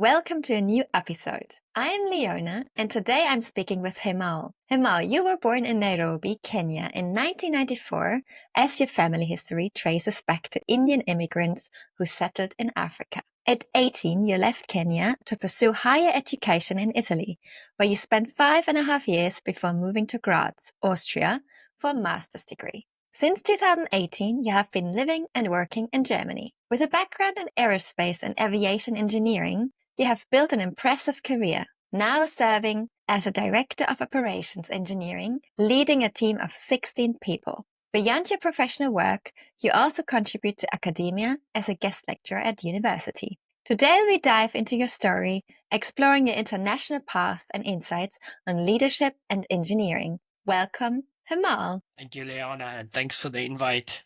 Welcome to a new episode. I am Leona, and today I'm speaking with Hemal. Hemal, you were born in Nairobi, Kenya in 1994, as your family history traces back to Indian immigrants who settled in Africa. At 18, you left Kenya to pursue higher education in Italy, where you spent 5.5 years before moving to Graz, Austria, for a master's degree. Since 2018, you have been living and working in Germany. With a background in aerospace and aviation engineering, you have built an impressive career, now serving as a Director of Operations Engineering, leading a team of 16 people. Beyond your professional work, you also contribute to academia as a guest lecturer at university. Today we dive into your story, exploring your international path and insights on leadership and engineering. Welcome, Hemal. Thank you, Leona, and thanks for the invite.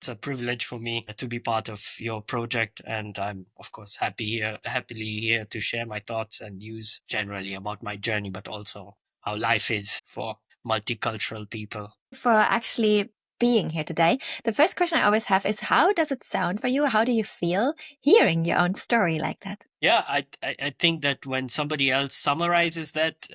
It's a privilege for me to be part of your project, and I'm, of course, happily here to share my thoughts and views generally about my journey, but also how life is for multicultural people. For actually being here today. The first question I always have is, how does it sound for you? How do you feel hearing your own story like that? Yeah, I think that when somebody else summarizes that,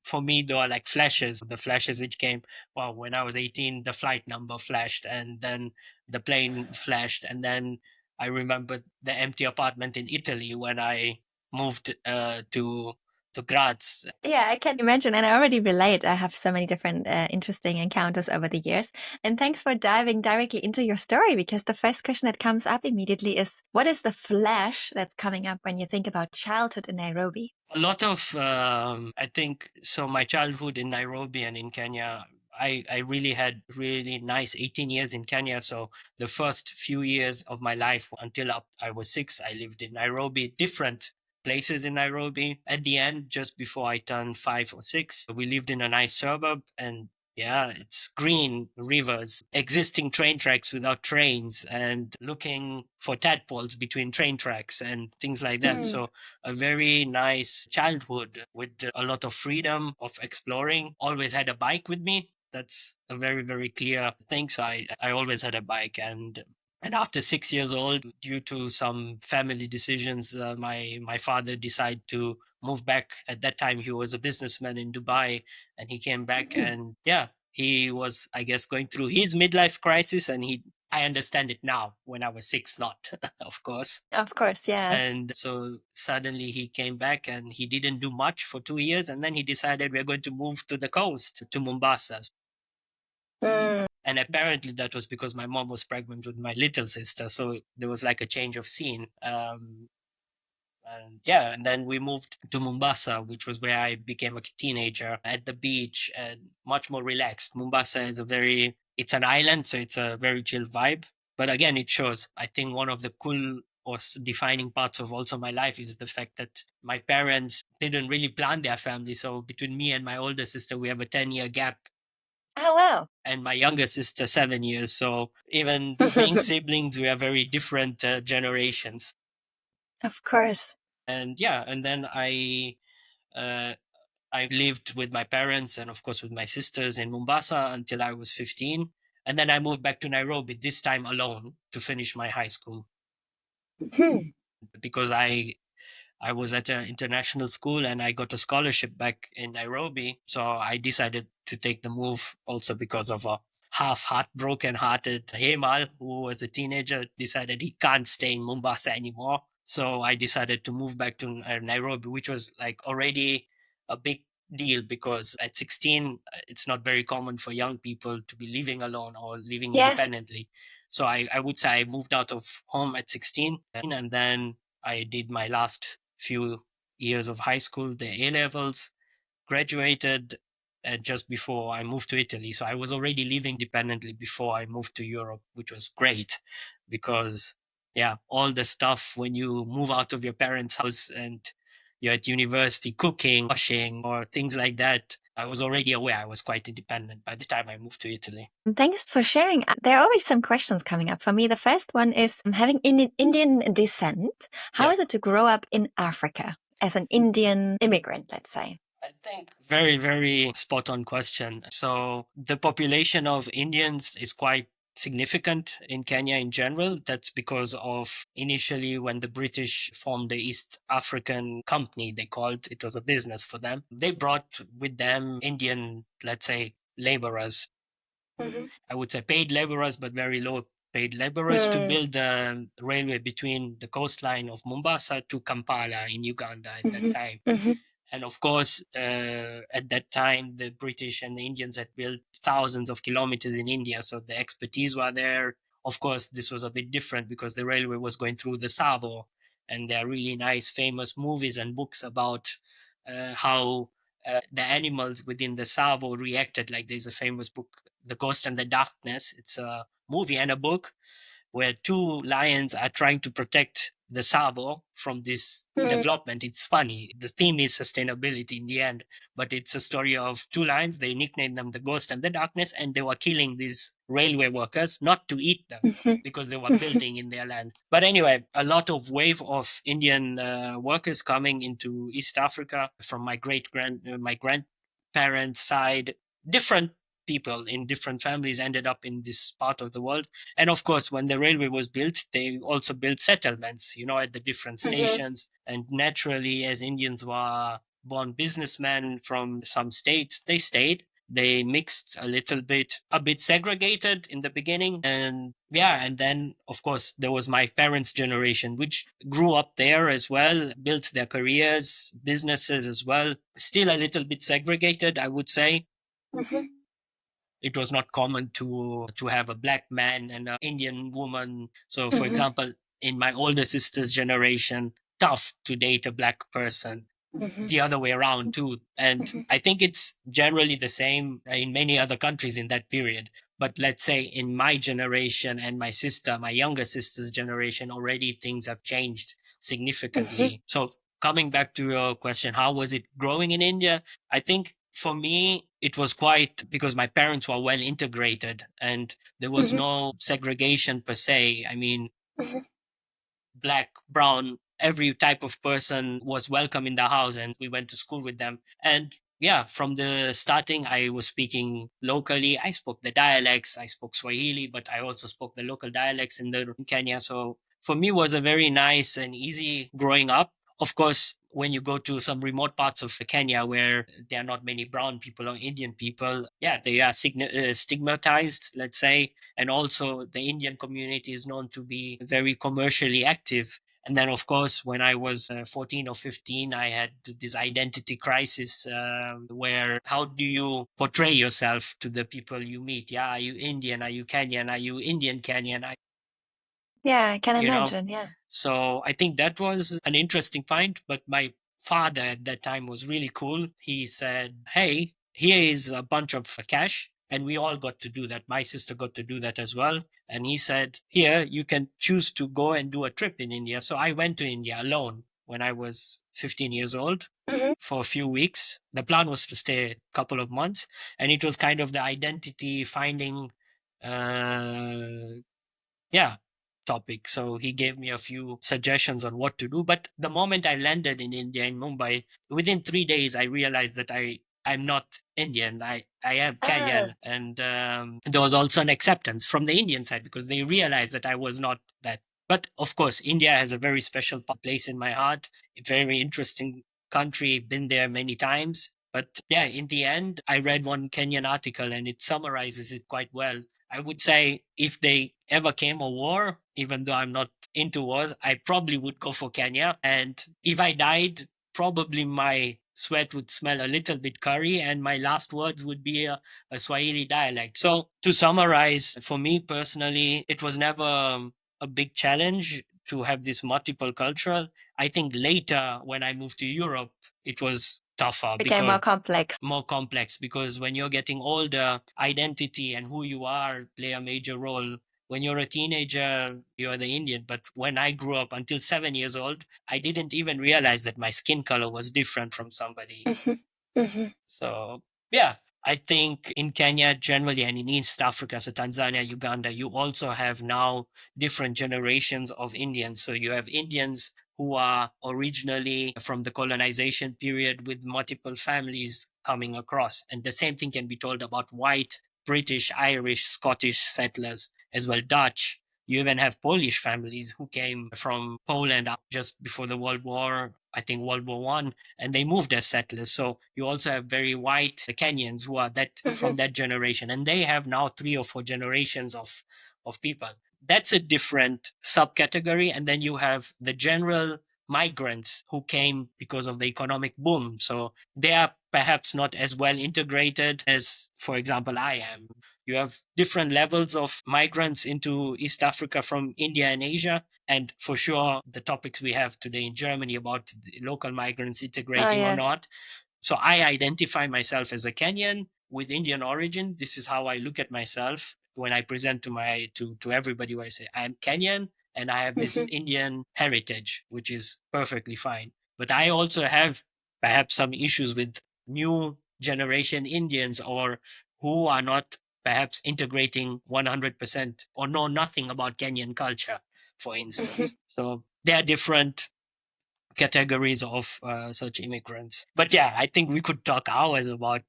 for me, there are like flashes. The flashes which came, well, when I was 18, the flight number flashed, and then the plane flashed, and then I remembered the empty apartment in Italy when I moved to Graz. Yeah, I can imagine. And I already relate. I have so many different interesting encounters over the years. And thanks for diving directly into your story, because the first question that comes up immediately is, what is the flash that's coming up when you think about childhood in Nairobi? A lot of, I think, so my childhood in Nairobi and in Kenya, I really had really nice 18 years in Kenya. So the first few years of my life until I was 6, I lived in Nairobi, different places in Nairobi. At the end, just before I turned 5 or 6, we lived in a nice suburb, and yeah, it's green rivers, existing train tracks without trains, and looking for tadpoles between train tracks and things like that. So a very nice childhood with a lot of freedom of exploring. Always had a bike with me. That's a very, very clear thing. So I always had a bike. And after 6 years old, due to some family decisions, my father decided to move back. At that time, he was a businessman in Dubai, and he came back, and yeah, he was, I guess, going through his midlife crisis, and I understand it now. When I was 6, not, of course. Of course, yeah. And so suddenly he came back, and he didn't do much for 2 years. And then he decided we're going to move to the coast, to Mombasa. And apparently that was because my mom was pregnant with my little sister. So there was like a change of scene. And yeah, and then we moved to Mombasa, which was where I became a teenager, at the beach and much more relaxed. Mombasa is it's an island, so it's a very chill vibe. But again, it shows, I think one of the cool or defining parts of also my life is the fact that my parents didn't really plan their family. So between me and my older sister, we have a 10-year gap. Oh, wow. And my younger sister, 7 years. So even being siblings, we are very different generations. Of course. And yeah, and then I lived with my parents and of course with my sisters in Mombasa until I was 15. And then I moved back to Nairobi, this time alone, to finish my high school. Because I was at an international school and I got a scholarship back in Nairobi. So I decided to take the move also because of a broken-hearted Hemal, who was a teenager, decided he can't stay in Mombasa anymore. So I decided to move back to Nairobi, which was like already a big deal because at 16, it's not very common for young people to be living alone or living independently. So I would say I moved out of home at 16, and then I did my last few years of high school, the A-levels, graduated just before I moved to Italy. So I was already living independently before I moved to Europe, which was great because, yeah, all the stuff when you move out of your parents' house and you're at university, cooking, washing, or things like that, I was already aware I was quite independent by the time I moved to Italy. Thanks for sharing. There are always some questions coming up for me. The first one is, having Indian descent, how is it to grow up in Africa as an Indian immigrant, let's say? I think very, very spot on question. So the population of Indians is quite significant in Kenya in general. That's because of initially when the British formed the East African Company, they called it was a business for them. They brought with them Indian, let's say, laborers. I would say paid laborers, but very low paid laborers to build the railway between the coastline of Mombasa to Kampala in Uganda at that time. And of course, at that time, the British and the Indians had built thousands of kilometers in India. So the expertise were there. Of course, this was a bit different because the railway was going through the Savo. And there are really nice, famous movies and books about how the animals within the Savo reacted. Like there's a famous book, The Ghost and the Darkness. It's a movie and a book where two lions are trying to protect the Savo from this development. It's funny. The theme is sustainability in the end, but it's a story of two lions. They nicknamed them the Ghost and the Darkness, and they were killing these railway workers not to eat them because they were building in their land. But anyway, a lot of wave of Indian workers coming into East Africa from my my grandparents' side. Different people in different families ended up in this part of the world. And of course, when the railway was built, they also built settlements, at the different stations. And naturally, as Indians were born businessmen from some states, they stayed. They mixed a bit segregated in the beginning. And yeah, and then, of course, there was my parents' generation, which grew up there as well, built their careers, businesses as well. Still a little bit segregated, I would say. It was not common to have a black man and an Indian woman. So, for example, in my older sister's generation, tough to date a black person. The other way around too. And I think it's generally the same in many other countries in that period. But let's say in my generation and my younger sister's generation, already things have changed significantly. So coming back to your question, how was it growing in India? I think for me, it was quite because my parents were well integrated and there was no segregation per se. I mean, black, brown, every type of person was welcome in the house and we went to school with them. And yeah, from the starting, I was speaking locally. I spoke the dialects. I spoke Swahili, but I also spoke the local dialects in Kenya. So for me, it was a very nice and easy growing up. Of course, when you go to some remote parts of Kenya where there are not many brown people or Indian people, yeah, they are stigmatized, let's say. And also, the Indian community is known to be very commercially active. And then, of course, when I was 14 or 15, I had this identity crisis where how do you portray yourself to the people you meet? Yeah, are you Indian? Are you Kenyan? Are you Indian Kenyan? Yeah, I can You know, imagine. Yeah. so I think that was an interesting point. But my father at that time was really cool. He said, "Hey, here is a bunch of cash." And we all got to do that. My sister got to do that as well. And he said, "Here, you can choose to go and do a trip in India." So I went to India alone when I was 15 years old for a few weeks. The plan was to stay a couple of months. And it was kind of the identity finding uh, yeah, topic. So he gave me a few suggestions on what to do. But the moment I landed in India, in Mumbai, within 3 days, I realized that I'm not Indian. I am Kenyan. And there was also an acceptance from the Indian side because they realized that I was not that. But of course, India has a very special place in my heart. A very interesting country, been there many times. But yeah, in the end, I read one Kenyan article and it summarizes it quite well. I would say if they ever came a war, even though I'm not into wars, I probably would go for Kenya. And if I died, probably my sweat would smell a little bit curry and my last words would be a Swahili dialect. So to summarize, for me personally, it was never a big challenge to have this multiple cultural. I think later when I moved to Europe, it was tougher Became more because complex. more complex because when you're getting older, identity and who you are play a major role. When you're a teenager, you're the Indian. But when I grew up until 7 years old, I didn't even realize that my skin color was different from somebody. So, yeah, I think in Kenya generally and in East Africa, so Tanzania, Uganda, you also have now different generations of Indians. So you have Indians who are originally from the colonization period with multiple families coming across. And the same thing can be told about white, British, Irish, Scottish settlers as well Dutch. You even have Polish families who came from Poland just before the World War, I think World War One, and they moved as settlers. So you also have very white Kenyans who are that from that generation, and they have now 3 or 4 generations of people. That's a different subcategory. And then you have the general migrants who came because of the economic boom. So they are perhaps not as well integrated as, for example, I am. You have different levels of migrants into East Africa from India and Asia. And for sure, the topics we have today in Germany about the local migrants Oh, integrating or yes. not. So I identify myself as a Kenyan with Indian origin. This is how I look at myself when I present to everybody, where I say I'm Kenyan and I have this Indian heritage, which is perfectly fine. But I also have perhaps some issues with new generation Indians or who are not perhaps integrating 100% or know nothing about Kenyan culture, for instance. So there are different categories of such immigrants. But yeah, I think we could talk hours about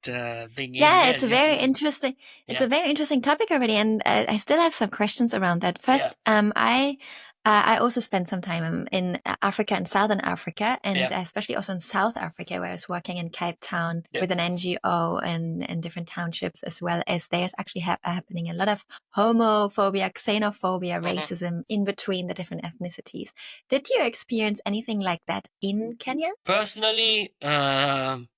being Yeah, it's Indian. a very interesting, it's Yeah, a very interesting topic already, and I still have some questions around that. yeah, First, I also spent some time in Africa and Southern Africa, and yeah, especially also in South Africa, where I was working in Cape Town yeah. with an NGO and different townships, as well as there's actually happening a lot of homophobia, xenophobia, Mhm. racism in between the different ethnicities. Did you experience anything like that in Kenya? Personally,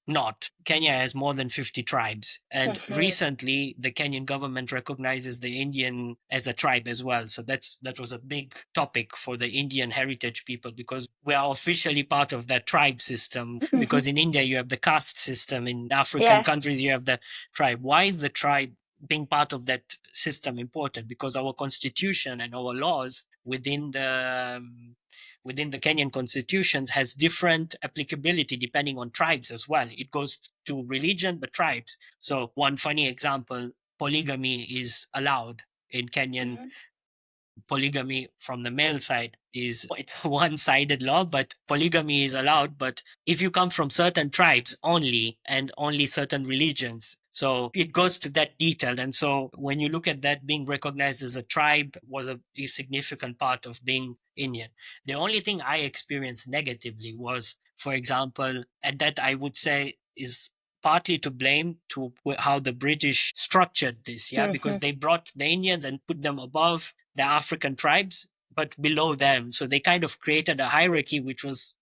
not. Kenya has more than 50 tribes. And recently, the Kenyan government recognizes the Indian as a tribe as well. So that was a big topic for the Indian heritage people because we are officially part of that tribe system. Because in India, you have the caste system. In African Yes. countries, you have the tribe. Why is the tribe being part of that system important? Because our constitution and our laws within the Kenyan constitutions has different applicability depending on tribes as well. It goes to religion, but tribes. So one funny example, polygamy is allowed in Kenyan. Polygamy from the male side is it's one-sided law, but polygamy is allowed. But if you come from certain tribes only and only certain religions, so it goes to that detail. And so when you look at that, being recognized as a tribe was a significant part of being Indian. The only thing I experienced negatively was, for example, and that I would say is partly to blame to how the British structured this, yeah, because they brought the Indians and put them above the African tribes, but below them. So they kind of created a hierarchy, which was,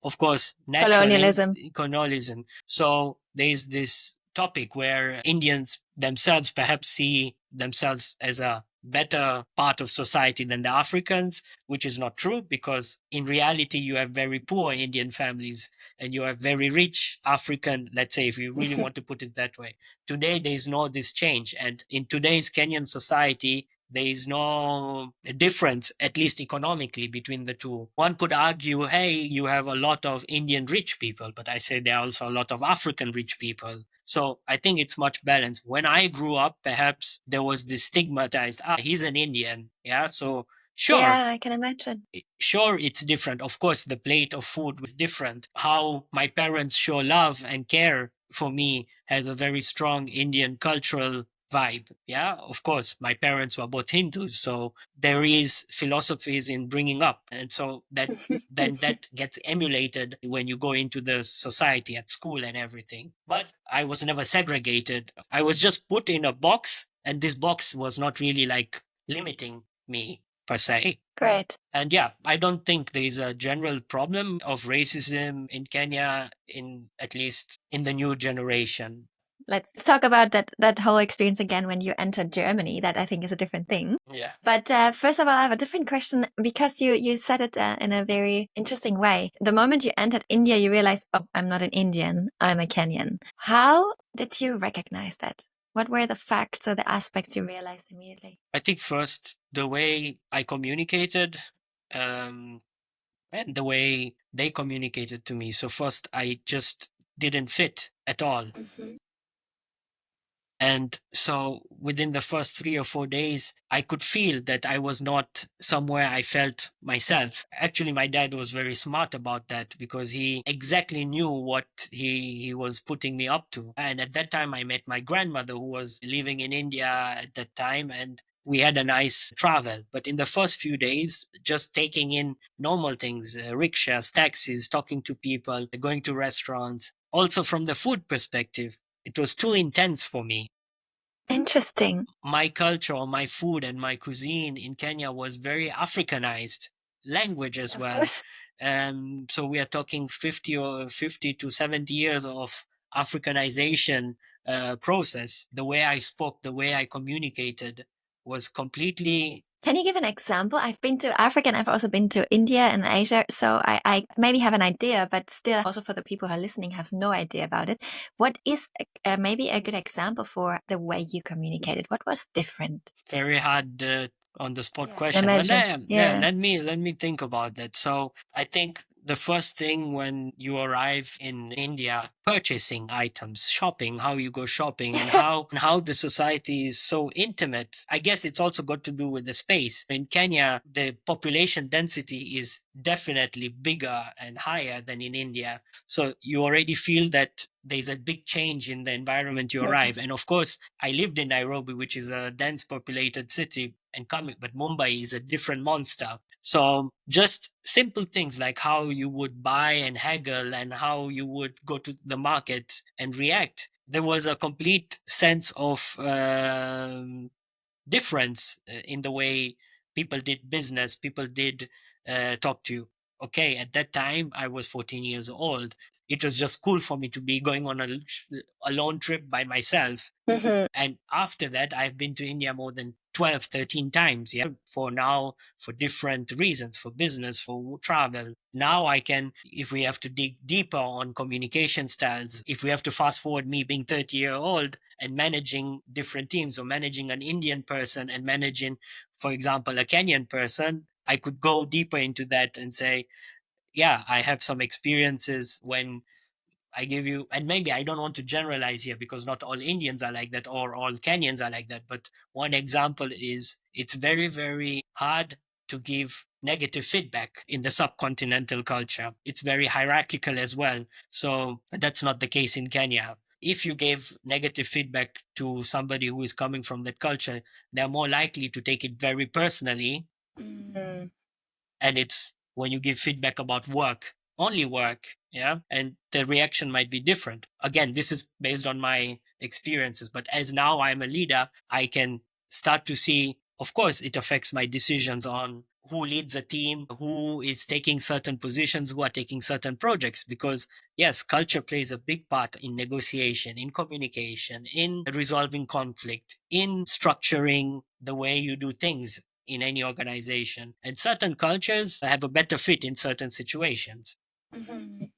of course, natural in Colonialism. colonialism. So there's this topic where Indians themselves perhaps see themselves as a better part of society than the Africans, which is not true because in reality you have very poor Indian families and you have very rich African, let's say, if you really want to put it that way. Today there is no this change. And in today's Kenyan society, there is no difference, at least economically, between the two. One could argue, hey, you have a lot of Indian rich people, but I say there are also a lot of African rich people. So I think it's much balanced. When I grew up, perhaps there was this stigmatized, he's an Indian. Yeah. So sure, Yeah, I can imagine. sure it's different. Of course the plate of food was different. How my parents show love and care for me has a very strong Indian cultural vibe. Yeah, of course my parents were both Hindus, so there is philosophies in bringing up, and so that then that gets emulated when you go into the society at school and everything. But I was never segregated. I was just put in a box, and this box was not really like limiting me per se. Great. And yeah, I don't think there's a general problem of racism in Kenya, in at least in the new generation. Let's talk about that whole experience again when you entered Germany. That I think is a different thing. Yeah. But first of all, I have a different question because you said it in a very interesting way. The moment you entered India, you realized, oh, I'm not an Indian, I'm a Kenyan. How did you recognize that? What were the facts or the aspects you realized immediately? I think first, the way I communicated, and the way they communicated to me. So first, I just didn't fit at all. And so within the first 3 or 4 days, I could feel that I was not somewhere I felt myself. Actually, my dad was very smart about that because he exactly knew what he was putting me up to. And at that time, I met my grandmother who was living in India at that time. And we had a nice travel. But in the first few days, just taking in normal things, rickshaws, taxis, talking to people, going to restaurants, also from the food perspective, it was too intense for me. Interesting. My culture, or my food and my cuisine in Kenya was very Africanized, language as Of well. course. So we are talking 50 to 70 years of Africanization process. The way I spoke, the way I communicated was completely. Can you give an example? I've been to Africa and I've also been to India and Asia, so I maybe have an idea, but still, also for the people who are listening, have no idea about it. What is maybe a good example for the way you communicated? What was different? Very hard on the spot Yeah, I can question, but imagine. yeah, Yeah. let me think about that. So I think the first thing when you arrive in India, purchasing items, shopping, how you go shopping, and how the society is so intimate. I guess it's also got to do with the space. In Kenya, the population density is definitely bigger and higher than in India. So you already feel that there's a big change in the environment you arrive. And of course, I lived in Nairobi, which is a dense populated city, and coming, but Mumbai is a different monster. So just simple things like how you would buy and haggle and how you would go to the market and react. There was a complete sense of difference in the way people did business, people did talk to you. Okay, at that time, I was 14 years old. It was just cool for me to be going on a lone trip by myself. Mhm. And after that, I've been to India more than 12, 13 times. Yeah. For now, for different reasons, for business, for travel. Now I can, if we have to dig deeper on communication styles, if we have to fast forward me being 30-year-old and managing different teams, or managing an Indian person and managing, for example, a Kenyan person, I could go deeper into that and say, yeah, I have some experiences when I give you, and maybe I don't want to generalize here because not all Indians are like that or all Kenyans are like that. But one example is it's very, very hard to give negative feedback in the subcontinental culture. It's very hierarchical as well. So that's not the case in Kenya. If you gave negative feedback to somebody who is coming from that culture, they're more likely to take it very personally. Mm. And it's when you give feedback about work, only work, yeah, and the reaction might be different. Again, this is based on my experiences, but as now I'm a leader, I can start to see, of course it affects my decisions on who leads a team, who is taking certain positions, who are taking certain projects, because yes, culture plays a big part in negotiation, in communication, in resolving conflict, in structuring the way you do things in any organization. And certain cultures have a better fit in certain situations. Mhm.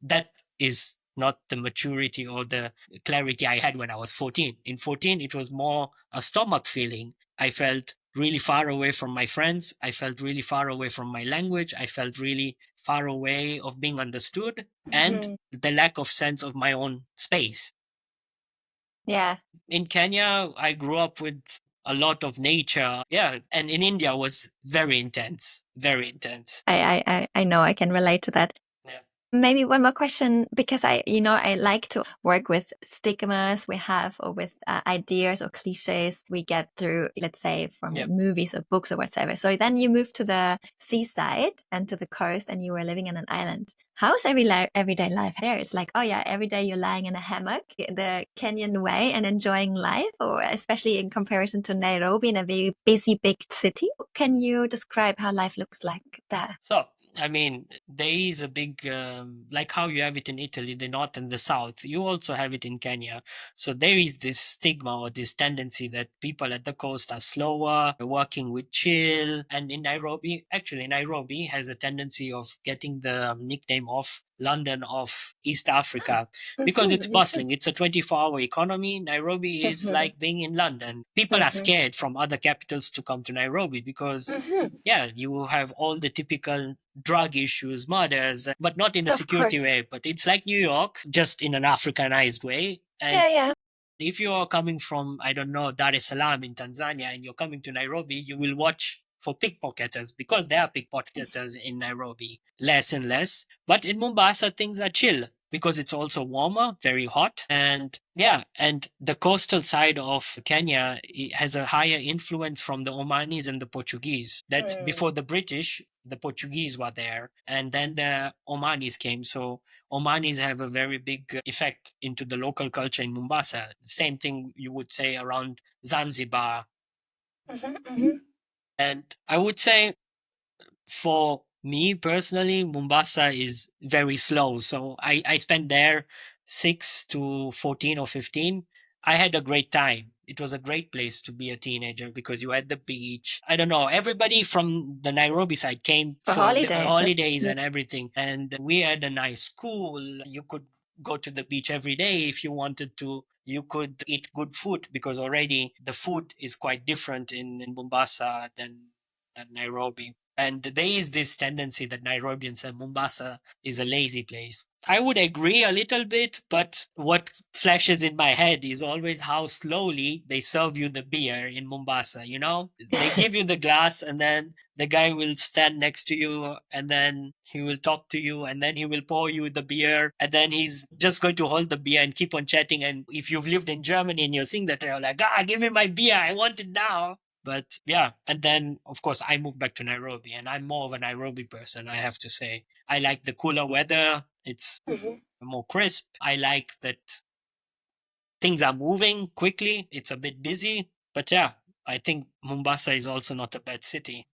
That is not the maturity or the clarity I had when I was 14. In 14, it was more a stomach feeling. I felt really far away from my friends. I felt really far away from my language. I felt really far away of being understood and Mhm. the lack of sense of my own space. Yeah. In Kenya, I grew up with a lot of nature. Yeah. And in India was very intense, very intense. I know I can relate to that. Yeah. Maybe one more question, because I like to work with stigmas we have, or with ideas or cliches we get through, let's say, from Yeah. movies or books or whatever. So then you moved to the seaside and to the coast, and you were living in an island. How's everyday life there? It's like, oh yeah, every day you're lying in a hammock the Kenyan way and enjoying life, or especially in comparison to Nairobi, in a very busy big city. Can you describe how life looks like there? So, I mean, there is a big, like how you have it in Italy, the north and the south, you also have it in Kenya. So there is this stigma or this tendency that people at the coast are slower, working with chill. And in Nairobi, actually, Nairobi has a tendency of getting the nickname of London of East Africa because it's bustling. It's a 24-hour economy. Nairobi is like being in London. People are scared from other capitals to come to Nairobi because yeah, you have all the typical drug issues, murders, but not in a Of security course. way. But it's like New York, just in an Africanized way. And Yeah, yeah. if you are coming from, I don't know, Dar es Salaam in Tanzania, and you're coming to Nairobi, you will watch for pickpocketers because there are pickpocketers in Nairobi, less and less. But in Mombasa, things are chill. because it's also warmer, very hot. And yeah, and the coastal side of Kenya has a higher influence from the Omanis and the Portuguese. That's before the British, the Portuguese were there, and then the Omanis came. So Omanis have a very big effect into the local culture in Mombasa. Same thing you would say around Zanzibar. And I would say for me personally, Mombasa is very slow. So I spent there 6 to 14 or 15. I had a great time. It was a great place to be a teenager because you had the beach. I don't know. Everybody from the Nairobi side came For for the holidays. holidays and everything. And we had a nice school. You could go to the beach every day if you wanted to. You could eat good food because already the food is quite different in Mombasa than Nairobi. And there is this tendency that Nairobians say Mombasa is a lazy place. I would agree a little bit, but what flashes in my head is always how slowly they serve you the beer in Mombasa. You know, they give you the glass and then the guy will stand next to you and then he will talk to you and then he will pour you the beer and then he's just going to hold the beer and keep on chatting. And if you've lived in Germany and you're seeing that, you're like, give me my beer. I want it now. But yeah, and then of course I moved back to Nairobi, and I'm more of a Nairobi person, I have to say. I like the cooler weather, it's more crisp. I like that things are moving quickly, it's a bit busy. But yeah, I think Mombasa is also not a bad city.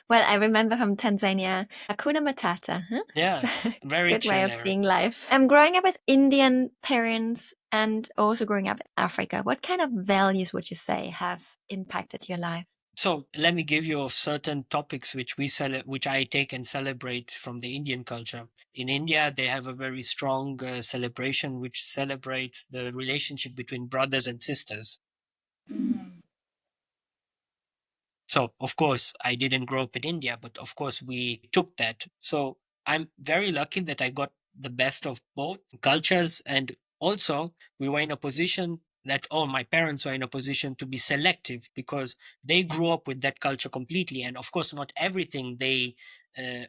Well, I remember from Tanzania, Hakuna Matata. Huh? Yeah, So, very good way chill of there. seeing life. I'm growing up with Indian parents and also growing up in Africa. What kind of values would you say have impacted your life? So let me give you of certain topics which which I take and celebrate from the Indian culture. In India, they have a very strong celebration which celebrates the relationship between brothers and sisters. So, of course, I didn't grow up in India, but of course, we took that. So, I'm very lucky that I got the best of both cultures. And also, we were in a position that, my parents were in a position to be selective because they grew up with that culture completely. And of course, not everything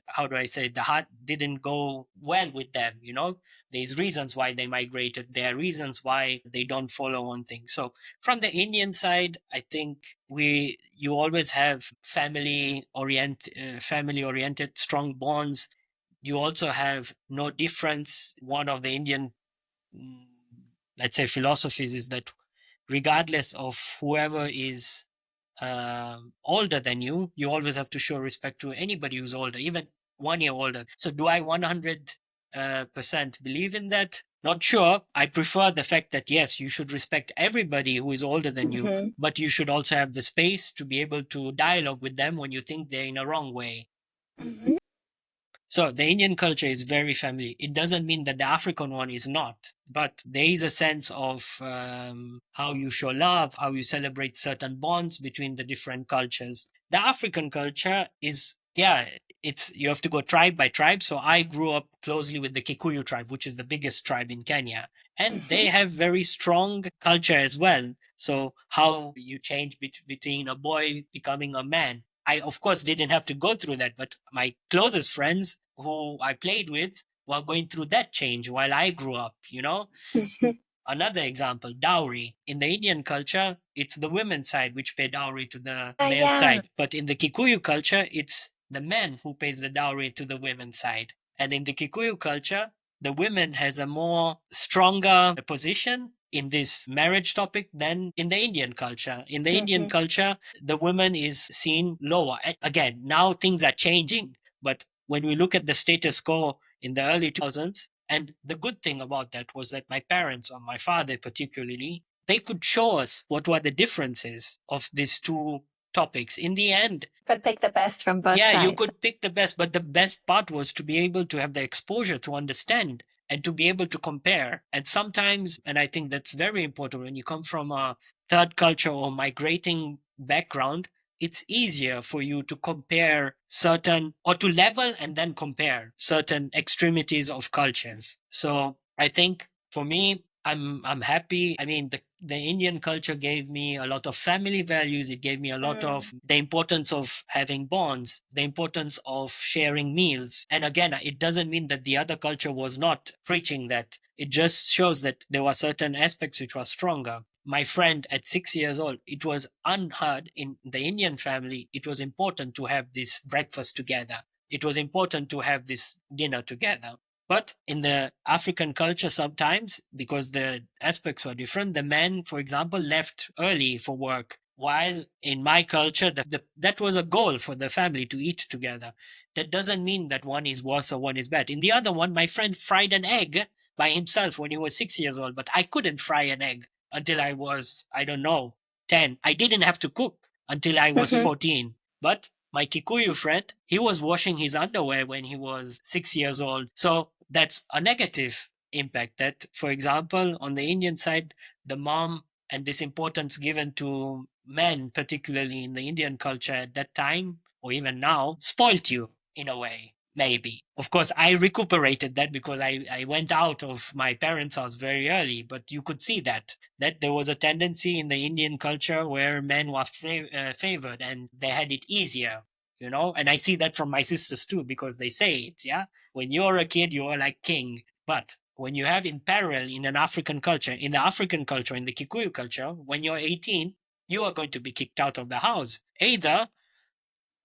how do I say, the heart didn't go well with them, you know? There's reasons why they migrated, there are reasons why they don't follow one thing. So, from the Indian side, I think you always have family oriented strong bonds. You also have no difference. One of the Indian, mm, let's say, philosophies is that regardless of whoever is older than you, you always have to show respect to anybody who's older, even 1 year older. So, do I 100% believe in that? Not sure. I prefer the fact that yes, you should respect everybody who is older than you, but you should also have the space to be able to dialogue with them when you think they're in a wrong way. So the Indian culture is very family. It doesn't mean that the African one is not, but there is a sense of how you show love, how you celebrate certain bonds between the different cultures. The African culture is, yeah, it's you have to go tribe by tribe. So I grew up closely with the Kikuyu tribe, which is the biggest tribe in Kenya, and they have very strong culture as well. So how you change between a boy becoming a man. I, of course, didn't have to go through that, but my closest friends who I played with were going through that change while I grew up, you know? Another example, dowry. In the Indian culture, it's the women's side which pay dowry to the male side. But in the Kikuyu culture, it's the men who pays the dowry to the women's side. And in the Kikuyu culture, the women has a more stronger position in this marriage topic than in the Indian culture. In the Indian culture, the woman is seen lower. Again, now things are changing, but when we look at the status quo in the early 2000s, and the good thing about that was that my parents, or my father particularly, they could show us what were the differences of these two topics. In the end, Could pick the best from both yeah, sides. you could pick the best, but the best part was to be able to have the exposure to understand and to be able to compare. And sometimes, and I think that's very important when you come from a third culture or migrating background, it's easier for you to compare certain or to level and then compare certain extremities of cultures. So I think for me, I'm happy. I mean, the Indian culture gave me a lot of family values. It gave me a lot of the importance of having bonds, the importance of sharing meals. And again, it doesn't mean that the other culture was not preaching that. It just shows that there were certain aspects which were stronger. My friend at 6 years old, it was unheard in the Indian family. It was important to have this breakfast together. It was important to have this dinner together. But in the African culture, sometimes because the aspects were different, the men, for example, left early for work. While in my culture, that was a goal for the family to eat together. That doesn't mean that one is worse or one is bad. In the other one, my friend fried an egg by himself when he was 6 years old, but I couldn't fry an egg until I was, I don't know, 10. I didn't have to cook until I was 14. But my Kikuyu friend, he was washing his underwear when he was 6 years old. So that's a negative impact. That, for example, on the Indian side, the mom and this importance given to men, particularly in the Indian culture at that time, or even now, spoilt you in a way. Maybe. Of course, I recuperated that because I went out of my parents' house very early, but you could see that there was a tendency in the Indian culture where men were favored and they had it easier, and I see that from my sisters too, because they say it. Yeah, when you're a kid, you're like king. But when you have in parallel in an African culture, in the African culture, in the Kikuyu culture, when you're 18, you are going to be kicked out of the house. Either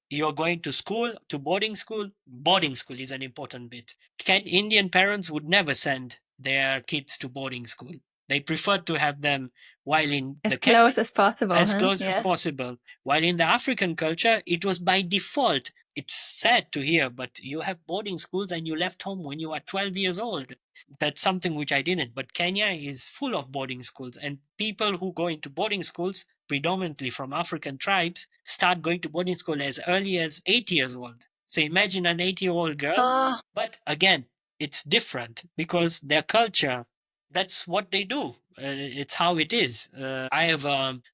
you're going to school, to boarding school. Boarding school is an important bit. Indian parents would never send their kids to boarding school. They prefer to have them while in As the close as possible, as huh? close as Yeah. possible. While in the African culture, it was by default. It's sad to hear, but you have boarding schools and you left home when you were 12 years old. That's something which I didn't. But Kenya is full of boarding schools, and people who go into boarding schools, predominantly from African tribes, start going to boarding school as early as 8 years old. So imagine an 8-year-old girl. Oh, But again, it's different because their culture, that's what they do. It's how it is. I have,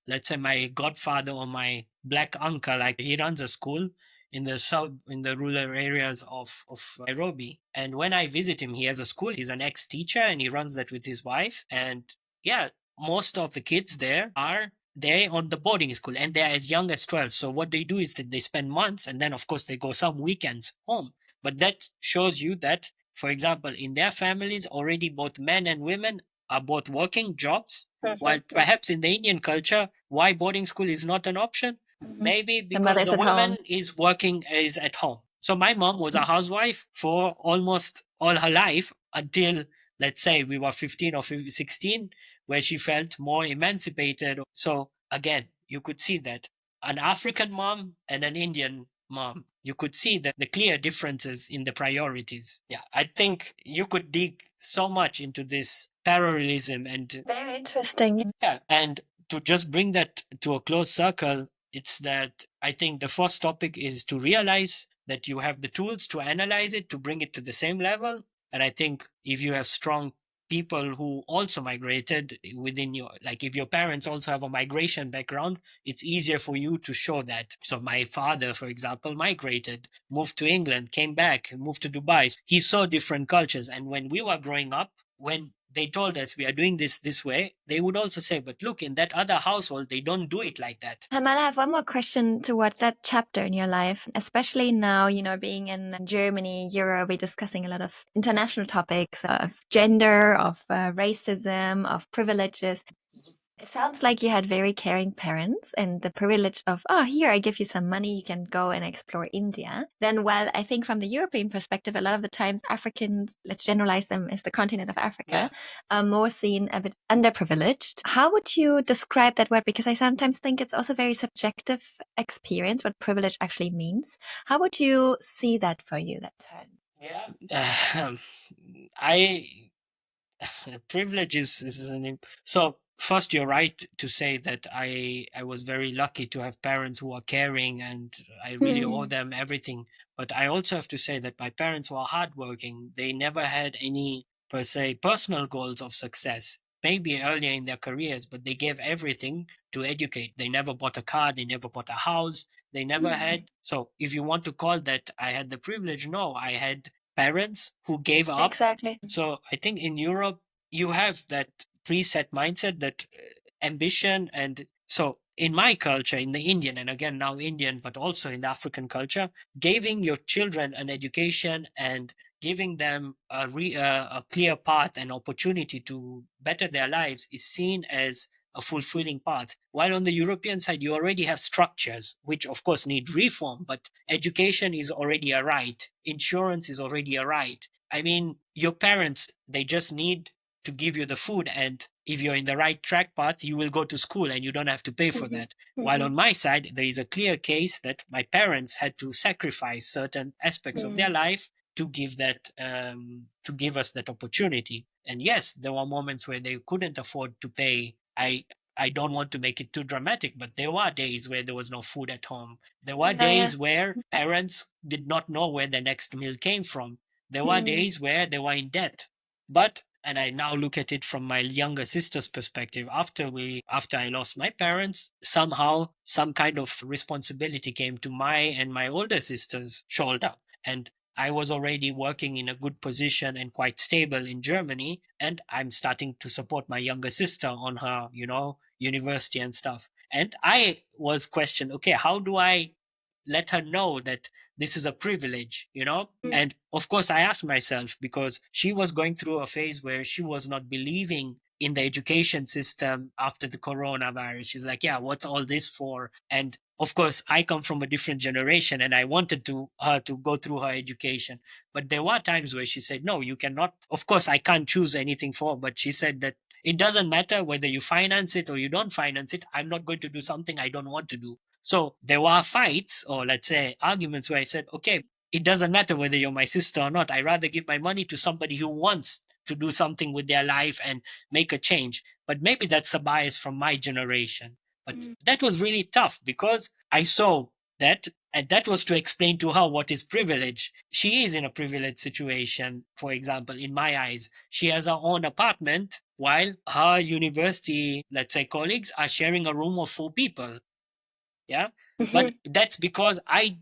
let's say, my godfather or my black uncle. Like he runs a school in the in the rural areas of Nairobi. And when I visit him, he has a school. He's an ex-teacher and he runs that with his wife. And yeah, most of the kids there are they're on the boarding school and they're as young as 12. So what they do is that they spend months and then of course they go some weekends home. But that shows you that, for example, in their families, already both men and women are both working jobs, while perhaps in the Indian culture, why boarding school is not an option? Maybe the because mother's the at home. woman is at home. So my mom was a housewife for almost all her life until, let's say, we were 15 or 16, where she felt more emancipated. So again, you could see that an African mom and an Indian mom, you could see that the clear differences in the priorities. Yeah, I think you could dig so much into this parallelism and Very interesting. yeah, and to just bring that to a close circle, it's that I think the first topic is to realize that you have the tools to analyze it, to bring it to the same level. And I think if you have strong people who also migrated within your, like if your parents also have a migration background, it's easier for you to show that. So my father, for example, migrated, moved to England, came back, moved to Dubai. He saw different cultures. And when we were growing up, when they told us we are doing this way, they would also say, but look, in that other household, they don't do it like that. Hemal, I have one more question towards that chapter in your life, especially now, being in Germany, Europe, we're discussing a lot of international topics of gender, of racism, of privileges. It sounds like you had very caring parents and the privilege of, oh, here, I give you some money, you can go and explore India. Then, while I think from the European perspective, a lot of the times Africans, let's generalize them as the continent of Africa, are more seen a bit underprivileged. How would you describe that word? Because I sometimes think it's also very subjective experience, what privilege actually means. How would you see that for you, that term? Yeah. I privilege is so first you're right to say that I was very lucky to have parents who are caring and I really owe them everything, but I also have to say that my parents were hardworking. They never had any per se personal goals of success, maybe earlier in their careers, but they gave everything to educate. They never bought a car, they never bought a house, they never had. So if you want to call that I had the privilege, no, I had parents who gave up. Exactly. So I think in Europe, you have that preset mindset that ambition. And so in my culture, in the Indian, and again now Indian, but also in the African culture, giving your children an education and giving them a clear path and opportunity to better their lives is seen as a fulfilling path. While on the European side, you already have structures, which of course need reform, but education is already a right. Insurance is already a right. I mean, your parents, they just need to give you the food. And if you're in the right track path, you will go to school and you don't have to pay for that. While on my side, there is a clear case that my parents had to sacrifice certain aspects of their life to give that to give us that opportunity. And yes, there were moments where they couldn't afford to pay. I don't want to make it too dramatic, but there were days where there was no food at home. There were Yeah, yeah. days where parents did not know where the next meal came from. There were days where they were in debt. But and I now look at it from my younger sister's perspective, after I lost my parents, somehow some kind of responsibility came to my and my older sister's shoulder. And I was already working in a good position and quite stable in Germany, and I'm starting to support my younger sister on her, university and stuff. And I was questioned, okay, how do I let her know that this is a privilege? And of course, I asked myself, because she was going through a phase where she was not believing in the education system after the coronavirus. She's like, yeah, what's all this for? And of course, I come from a different generation and I wanted her to go through her education. But there were times where she said, no, you cannot. Of course, I can't choose anything for, but she said that it doesn't matter whether you finance it or you don't finance it. I'm not going to do something I don't want to do. So there were fights, or let's say arguments, where I said, okay, it doesn't matter whether you're my sister or not. I'd rather give my money to somebody who wants to do something with their life and make a change. But maybe that's a bias from my generation. But that was really tough because I saw that, and that was to explain to her what is privilege. She is in a privileged situation, for example, in my eyes. She has her own apartment while her university, let's say, colleagues are sharing a room of 4 people. Yeah. But that's because I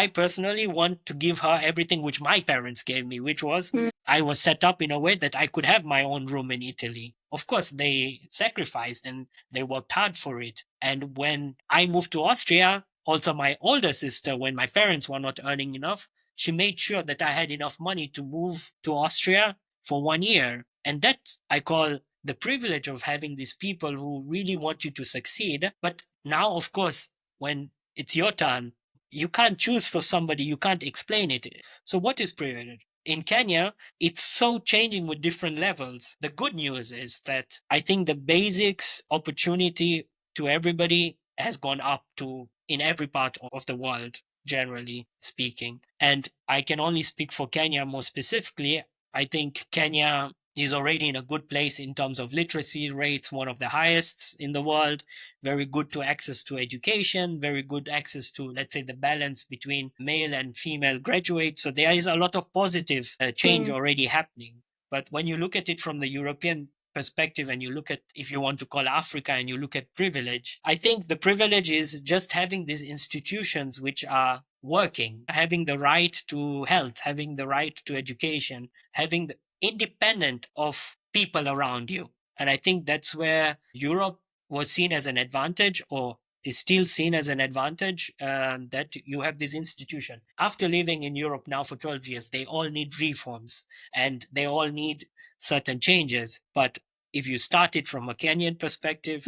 personally want to give her everything which my parents gave me, which was I was set up in a way that I could have my own room in Italy. Of course, they sacrificed and they worked hard for it. And when I moved to Austria, also my older sister, when my parents were not earning enough, she made sure that I had enough money to move to Austria for 1 year. And that I call the privilege of having these people who really want you to succeed. But now, of course, when it's your turn, you can't choose for somebody, you can't explain it. So, what is privilege? In Kenya, it's so changing with different levels. The good news is that I think the basics opportunity to everybody has gone up to in every part of the world, generally speaking. And I can only speak for Kenya more specifically. I think Kenya is already in a good place in terms of literacy rates, one of the highest in the world, very good to access to education, very good access to, let's say, the balance between male and female graduates. So there is a lot of positive change already happening. But when you look at it from the European perspective and you look at, if you want to call Africa, and you look at privilege, I think the privilege is just having these institutions which are working, having the right to health, having the right to education, having the independent of people around you. And I think that's where Europe was seen as an advantage, or is still seen as an advantage, that you have this institution. After living in Europe now for 12 years, they all need reforms and they all need certain changes. But if you start it from a Kenyan perspective,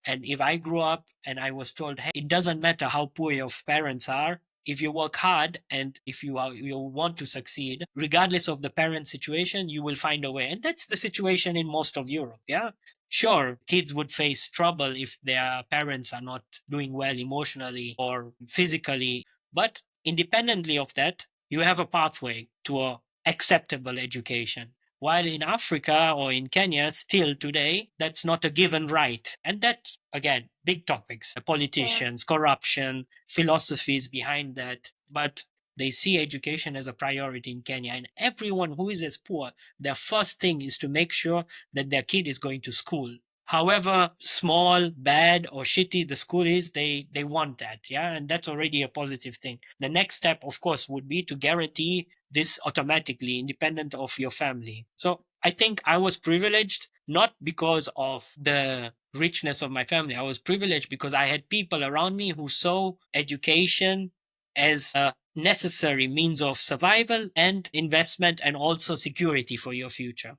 and if I grew up and I was told, hey, it doesn't matter how poor your parents are, if you work hard and if you want to succeed, regardless of the parent situation, you will find a way. And that's the situation in most of Europe. Yeah. Sure, kids would face trouble if their parents are not doing well emotionally or physically. But independently of that, you have a pathway to a acceptable education. While in Africa or in Kenya, still today, that's not a given right. And that, again, big topics, politicians, corruption, philosophies behind that. But they see education as a priority in Kenya. And everyone who is as poor, their first thing is to make sure that their kid is going to school. However small, bad, or shitty the school is, they want that. Yeah. And that's already a positive thing. The next step, of course, would be to guarantee this automatically, independent of your family. So I think I was privileged not because of the richness of my family. I was privileged because I had people around me who saw education as a necessary means of survival and investment and also security for your future.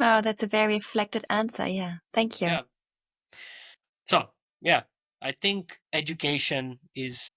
Wow, that's a very reflected answer. Yeah. Thank you. Yeah. So, yeah, I think education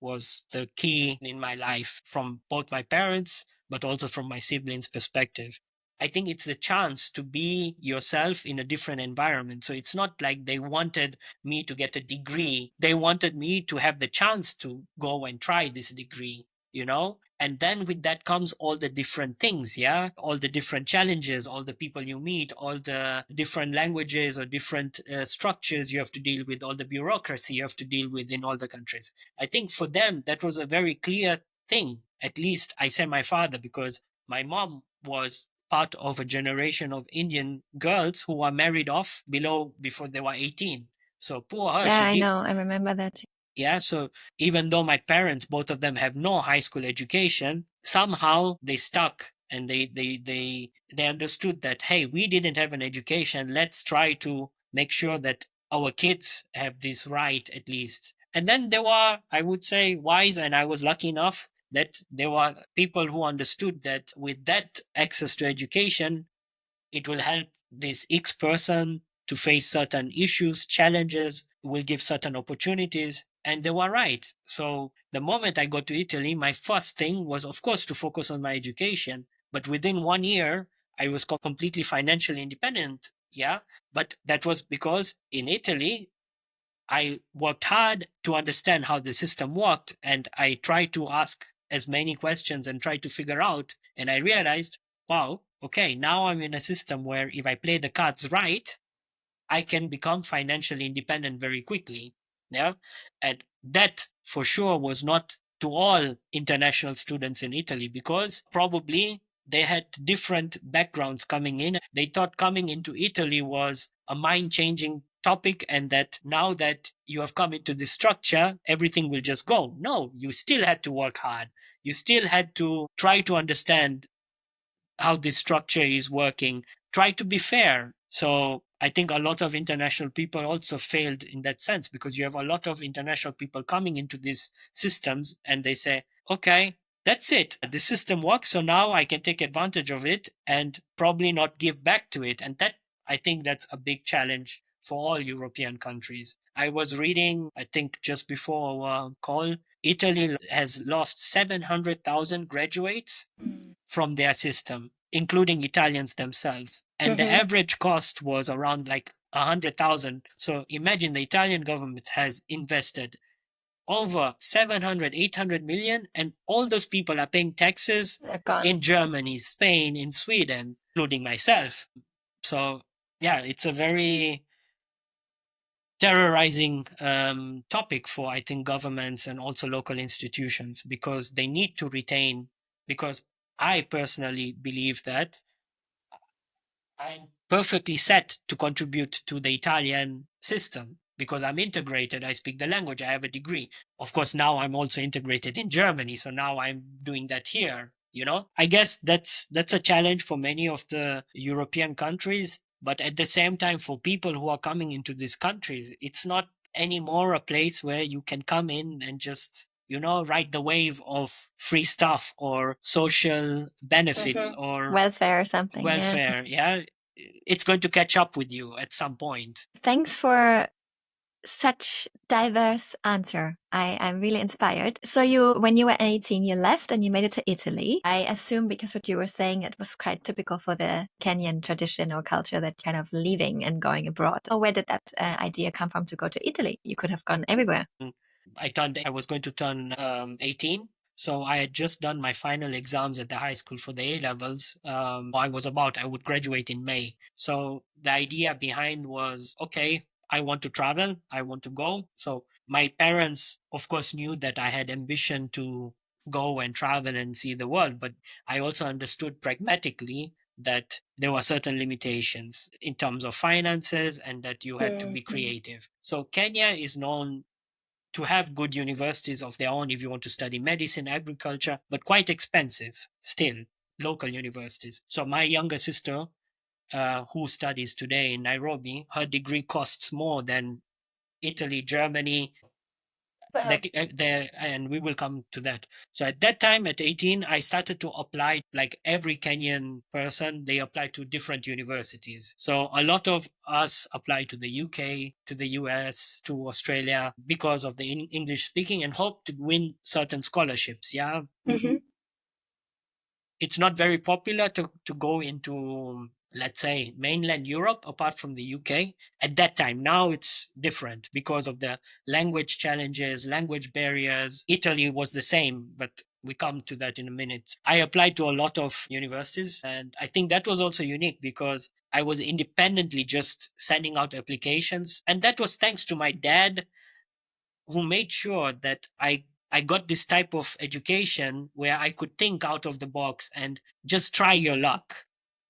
was the key in my life from both my parents, but also from my siblings' perspective. I think it's the chance to be yourself in a different environment. So it's not like they wanted me to get a degree. They wanted me to have the chance to go and try this degree, you know? And then with that comes all the different things, yeah? All the different challenges, all the people you meet, all the different languages or different structures you have to deal with, all the bureaucracy you have to deal with in all the countries. I think for them, that was a very clear thing. At least I say my father, because my mom was part of a generation of Indian girls who were married off before they were 18. So poor her, Yeah, she I did. know. I remember that. Yeah, so even though my parents, both of them, have no high school education, somehow they stuck and they understood that, hey, we didn't have an education. Let's try to make sure that our kids have this right at least. And then there were, I would say, wise, and I was lucky enough that there were people who understood that with that access to education, it will help this X person to face certain issues, challenges, will give certain opportunities. And they were right. So the moment I got to Italy, my first thing was, of course, to focus on my education. But within 1 year, I was completely financially independent. Yeah. But that was because in Italy, I worked hard to understand how the system worked, and I tried to ask as many questions and try to figure out. And I realized, wow, okay, now I'm in a system where if I play the cards right, I can become financially independent very quickly. Yeah. And that for sure was not to all international students in Italy, because probably they had different backgrounds coming in. They thought coming into Italy was a mind changing topic, and that now that you have come into this structure, everything will just go. No, you still had to work hard. You still had to try to understand how this structure is working, try to be fair. So I think a lot of international people also failed in that sense, because you have a lot of international people coming into these systems and they say, okay, that's it. The system works. So now I can take advantage of it and probably not give back to it. And that, I think that's a big challenge for all European countries. I was reading, I think just before our call, Italy has lost 700,000 graduates from their system, including Italians themselves. And the Hmm. average cost was around like 100,000. So imagine the Italian government has invested over 700, 800 million, and all those people are paying taxes They're gone. in Germany, Spain, in Sweden, including myself. So, yeah, it's a very terrorizing topic for, I think, governments and also local institutions, because they need to retain, because I personally believe that I'm perfectly set to contribute to the Italian system because I'm integrated. I speak the language. I have a degree. Of course, now I'm also integrated in Germany. So now I'm doing that here. I guess that's a challenge for many of the European countries. But at the same time, for people who are coming into these countries, it's not anymore a place where you can come in and just ride the wave of free stuff or social benefits or Welfare or something. Yeah. welfare. Yeah, it's going to catch up with you at some point. Thanks for such diverse answer. I'm really inspired. So when you were 18, you left and you made it to Italy. I assume because what you were saying, it was quite typical for the Kenyan tradition or culture, that kind of leaving and going abroad. Or where did that idea come from to go to Italy? You could have gone everywhere. I was going to turn 18. So I had just done my final exams at the high school for the A levels. I would graduate in May. So the idea behind was, okay, I want to travel. I want to go. So my parents, of course, knew that I had ambition to go and travel and see the world. But I also understood pragmatically that there were certain limitations in terms of finances and that you had to be creative. So Kenya is known to have good universities of their own if you want to study medicine, agriculture, but quite expensive still, local universities. So my younger sister who studies today in Nairobi, her degree costs more than Italy, Germany, Wow. and we will come to that. So at that time, at 18, I started to apply like every Kenyan person. They apply to different universities. So a lot of us apply to the UK, to the US, to Australia because of the English speaking and hope to win certain scholarships. Yeah. Mhm. It's not very popular to go into, let's say, mainland Europe apart from the UK at that time. Now it's different because of the language challenges, language barriers. Italy was the same, but we come to that in a minute. I applied to a lot of universities, and I think that was also unique because I was independently just sending out applications. And that was thanks to my dad, who made sure that I got this type of education where I could think out of the box and just try your luck,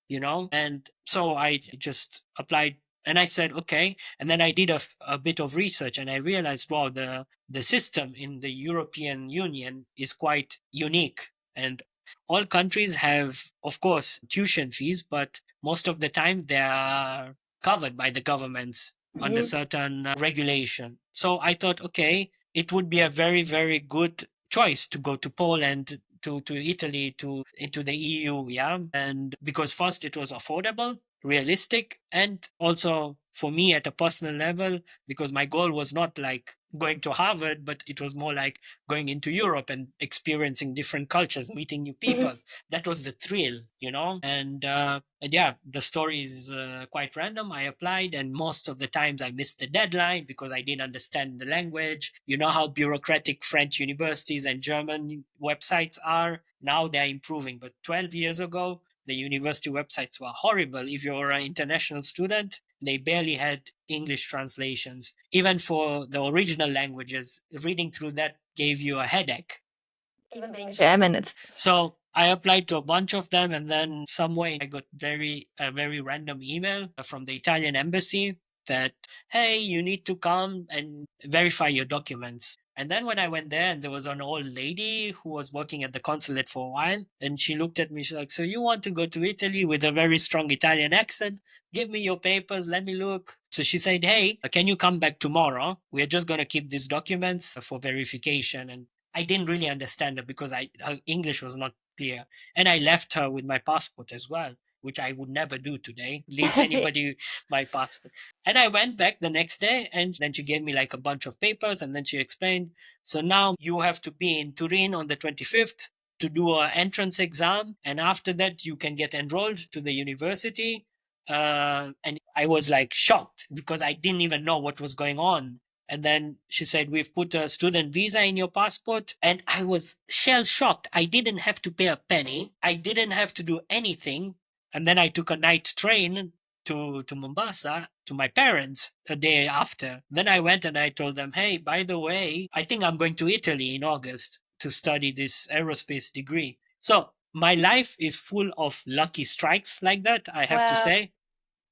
you know? And so I just applied and I said, okay. And then I did a bit of research and I realized, wow, the system in the European Union is quite unique. And all countries have, of course, tuition fees, but most of the time they are covered by the governments under Mhm. certain regulation. So I thought, okay, it would be a very, very good choice to go to Poland, to Italy, to into the EU, yeah. And because first it was affordable, realistic, and also for me at a personal level, because my goal was not like going to Harvard, but it was more like going into Europe and experiencing different cultures, meeting new Mhm. people. That was the thrill, you know. And yeah, the story is quite random. I applied, and most of the times I missed the deadline because I didn't understand the language. You know how bureaucratic French universities and German websites are. Now they're improving, but 12 years ago, the university websites were horrible. If you're an international student, they barely had English translations. Even for the original languages, reading through that gave you a headache. Even being German, it's So I applied to a bunch of them, and then some way I got a very random email from the Italian embassy that, hey, you need to come and verify your documents. And then when I went there, and there was an old lady who was working at the consulate for a while, and she looked at me. She's like, "So you want to go to Italy with a very strong Italian accent? Give me your papers. Let me look." So she said, "Hey, can you come back tomorrow? We're just going to keep these documents for verification." And I didn't really understand her because her English was not clear. And I left her with my passport as well, which I would never do today. Leave anybody my passport. And I went back the next day and then she gave me like a bunch of papers and then she explained, so now you have to be in Turin on the 25th to do an entrance exam. And after that, you can get enrolled to the university. And I was like shocked because I didn't even know what was going on. And then she said, we've put a student visa in your passport. And I was shell shocked. I didn't have to pay a penny. I didn't have to do anything. And then I took a night train to Mombasa to my parents a day after. Then I went and I told them, hey, by the way, I think I'm going to Italy in August to study this aerospace degree. So my life is full of lucky strikes like that, I have to Wow. say.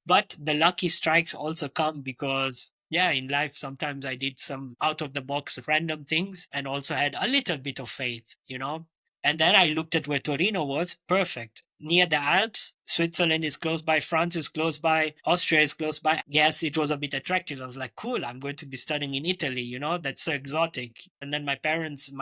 But the lucky strikes also come because, yeah, in life, sometimes I did some out of the box random things and also had a little bit of faith, you know? And then I looked at where Torino was, perfect. Near the Alps, Switzerland is close by, France is close by, Austria is close by. Yes, it was a bit attractive. I was like, cool, I'm going to be studying in Italy, you know, that's so exotic. And then my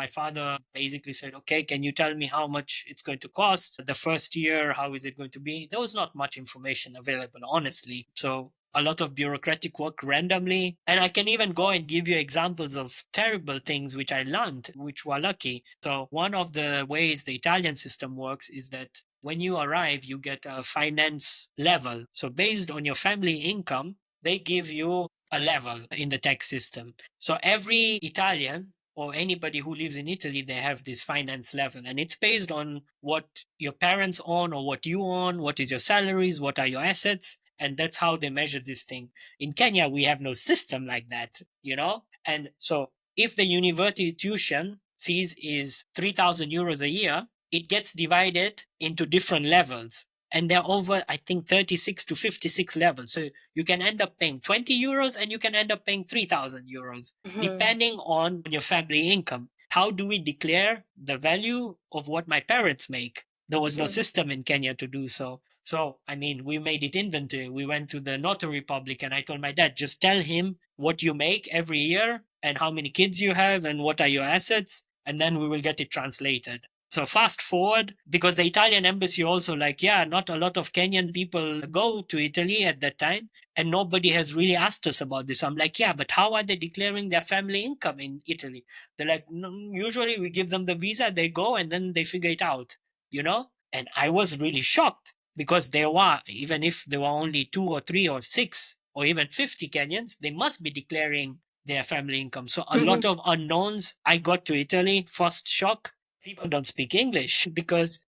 father basically said, okay, can you tell me how much it's going to cost? The first year, how is it going to be? There was not much information available, honestly. So a lot of bureaucratic work randomly. And I can even go and give you examples of terrible things which I learned, which were lucky. So one of the ways the Italian system works is that when you arrive, you get a finance level. So based on your family income, they give you a level in the tax system. So every Italian or anybody who lives in Italy, they have this finance level. And it's based on what your parents own or what you own, what is your salaries, what are your assets. And that's how they measure this thing. In Kenya, we have no system like that, you know? And so if the university tuition fees is 3,000 euros a year, it gets divided into different levels. And they're over, I think, 36 to 56 levels. So you can end up paying 20 euros and you can end up paying 3,000 euros, Mhm. depending on your family income. How do we declare the value of what my parents make? There was no Mhm. system in Kenya to do so. So, I mean, we made it inventory. We went to the notary public and I told my dad, just tell him what you make every year and how many kids you have and what are your assets. And then we will get it translated. So fast forward, because the Italian embassy also like, yeah, not a lot of Kenyan people go to Italy at that time. And nobody has really asked us about this. I'm like, yeah, but how are they declaring their family income in Italy? They're like, no, usually we give them the visa, they go and then they figure it out, you know? And I was really shocked because there were, even if there were only 2 or 3 or 6 or even 50 Kenyans, they must be declaring their family income. So a lot of unknowns. I got to Italy, first shock, people don't speak English because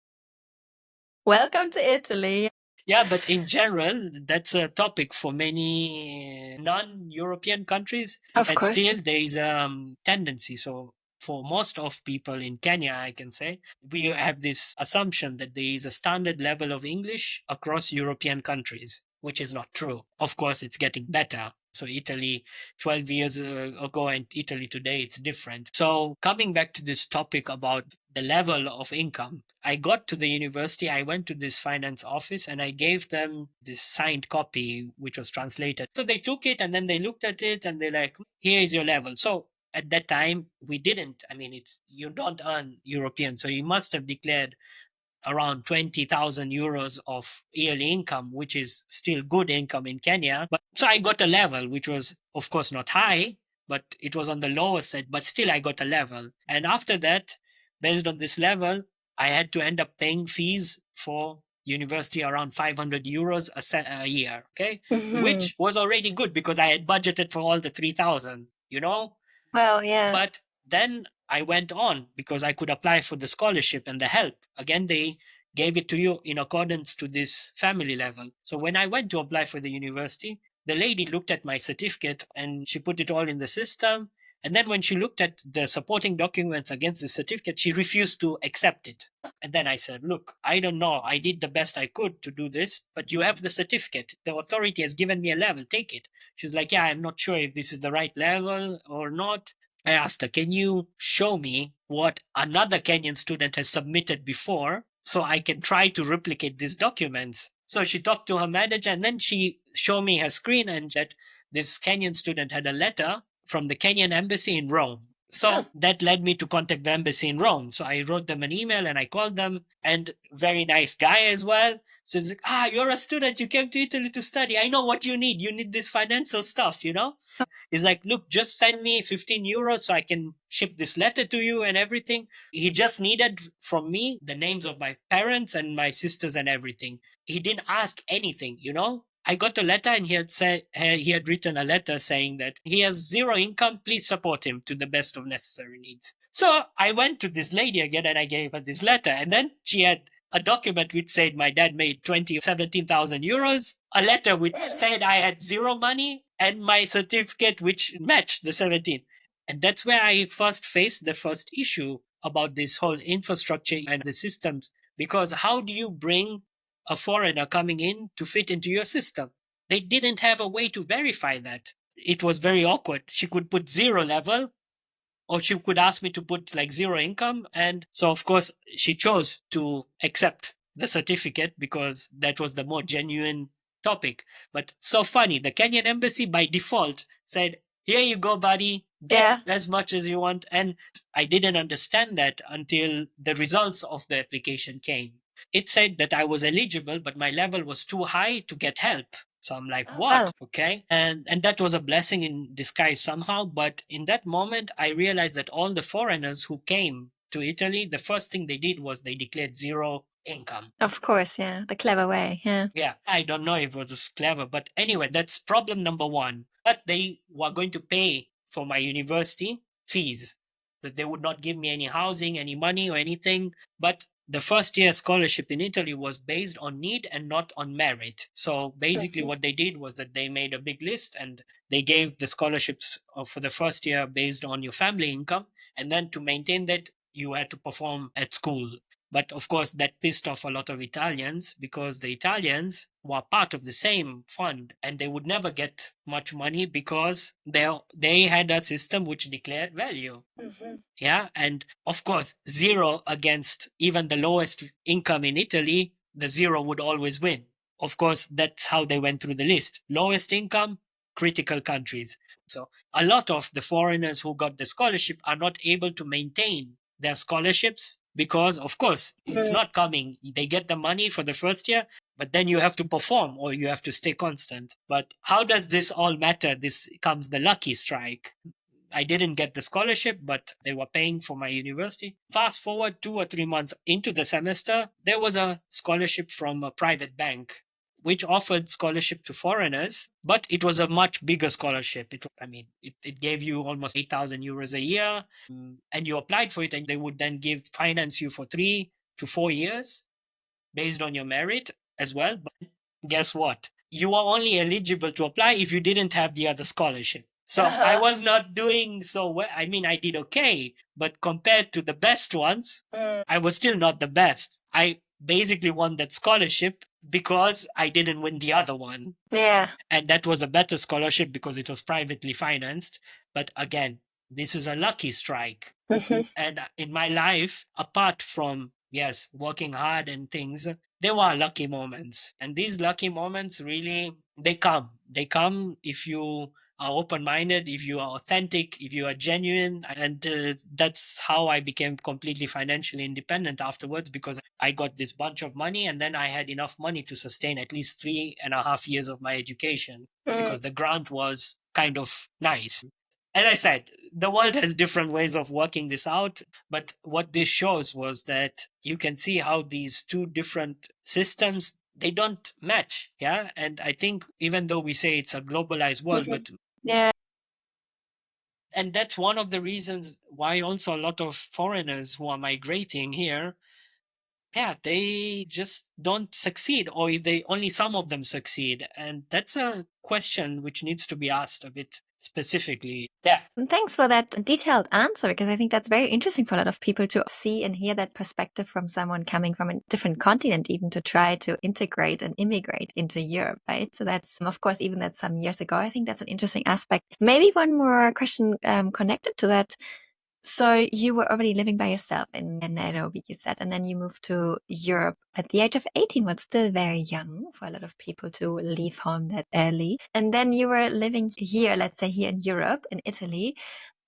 Welcome to Italy. yeah, but in general, that's a topic for many non-European countries, Of and course. still there is a tendency. So for most of people in Kenya, I can say we have this assumption that there is a standard level of English across European countries, which is not true. Of course, it's getting better. So Italy 12 years ago and Italy today, it's different. So coming back to this topic about the level of income, I got to the university, I went to this finance office and I gave them this signed copy, which was translated. So they took it and then they looked at it and they're like, here is your level. So at that time, we didn't. I mean, it's you don't earn European. So you must have declared around 20,000 euros of yearly income, which is still good income in Kenya. But so I got a level, which was, of course, not high, but it was on the lower side, but still I got a level. And after that, based on this level, I had to end up paying fees for university around 500 euros a year. Okay. Which was already good because I had budgeted for all the 3,000, you know? Well, yeah. But then I went on because I could apply for the scholarship and the help. Again, they gave it to you in accordance to this family level. So when I went to apply for the university, the lady looked at my certificate and she put it all in the system. And then when she looked at the supporting documents against the certificate, she refused to accept it. And then I said, look, I don't know. I did the best I could to do this, but you have the certificate. The authority has given me a level. Take it. She's like, yeah, I'm not sure if this is the right level or not. I asked her, can you show me what another Kenyan student has submitted before so I can try to replicate these documents? So she talked to her manager and then she showed me her screen and that this Kenyan student had a letter from the Kenyan embassy in Rome. So that led me to contact the embassy in Rome. So I wrote them an email and I called them, and very nice guy as well. So he's like, you're a student. You came to Italy to study. I know what you need. You need this financial stuff, you know? He's like, look, just send me 15 euros so I can ship this letter to you and everything. He just needed from me the names of my parents and my sisters and everything. He didn't ask anything, you know? I got a letter and he had said he had written a letter saying that he has zero income. Please support him to the best of necessary needs. So I went to this lady again and I gave her this letter. And then she had a document which said my dad made 17,000 euros, a letter which said I had zero money, and my certificate which matched the 17. And that's where I first faced the first issue about this whole infrastructure and the systems. Because how do you bring a foreigner coming in to fit into your system? They didn't have a way to verify that. It was very awkward. She could put zero level, or she could ask me to put like zero income. And so, of course, she chose to accept the certificate because that was the more genuine topic. But so funny, the Kenyan embassy by default said, here you go, buddy, get as much as you want. And I didn't understand that until the results of the application came. It said that I was eligible, but my level was too high to get help. So I'm like, what? Okay. And that was a blessing in disguise somehow. But in that moment, I realized that all the foreigners who came to Italy, the first thing they did was they declared zero income. Of course, yeah. The clever way, yeah. Yeah, I don't know if it was clever, but anyway, that's problem number one. But they were going to pay for my university fees. That they would not give me any housing, any money or anything. But the first year scholarship in Italy was based on need and not on merit. So basically what they did was that they made a big list and they gave the scholarships for the first year based on your family income. And then to maintain that, you had to perform at school. But of course, that pissed off a lot of Italians because the Italians were part of the same fund and they would never get much money because they had a system which declared value. Yeah. And of course, zero against even the lowest income in Italy the zero would always win. Of course, that's how they went through the list. Lowest income, critical countries. So a lot of the foreigners who got the scholarship are not able to maintain their scholarships because, of course, it's not coming. They get the money for the first year, but then you have to perform or you have to stay constant. But how does this all matter? This comes the lucky strike. I didn't get the scholarship, but they were paying for my university. Fast forward 2 or 3 months into the semester, there was a scholarship from a private bank which offered scholarship to foreigners, but it was a much bigger scholarship. It gave you almost 8,000 euros a year, and you applied for it, and they would then finance you for 3 to 4 years based on your merit as well. But guess what? You are only eligible to apply if you didn't have the other scholarship. So I was not doing so well. I mean, I did okay, but compared to the best ones, I was still not the best. I basically won that scholarship because I didn't win the other one. Yeah. And that was a better scholarship because it was privately financed. But again, this is a lucky strike. And in my life, apart from, yes, working hard and things, there were lucky moments. And these lucky moments really, they come. They come if you are open minded, if you are authentic, if you are genuine. And that's how I became completely financially independent afterwards, because I got this bunch of money and then I had enough money to sustain at least 3.5 years of my education because the grant was kind of nice. As I said, the world has different ways of working this out. But what this shows was that you can see how these two different systems, they don't match. Yeah. And I think even though we say it's a globalized world, but Yeah. and that's one of the reasons why also a lot of foreigners who are migrating here, yeah, they just don't succeed, or if they only some of them succeed. And that's a question which needs to be asked a bit specifically. Yeah. And thanks for that detailed answer, because I think that's very interesting for a lot of people to see and hear that perspective from someone coming from a different continent, even to try to integrate and immigrate into Europe, right? So that's, of course, even that's some years ago. I think that's an interesting aspect. Maybe one more question connected to that. So you were already living by yourself in Nairobi, you said, and then you moved to Europe at the age of 18, but still very young for a lot of people to leave home that early. And then you were living here, let's say here in Europe, in Italy.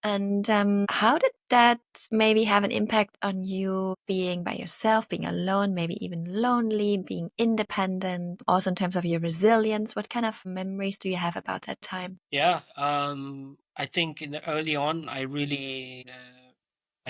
And how did that maybe have an impact on you being by yourself, being alone, maybe even lonely, being independent, also in terms of your resilience? What kind of memories do you have about that time? Yeah, I think early on, I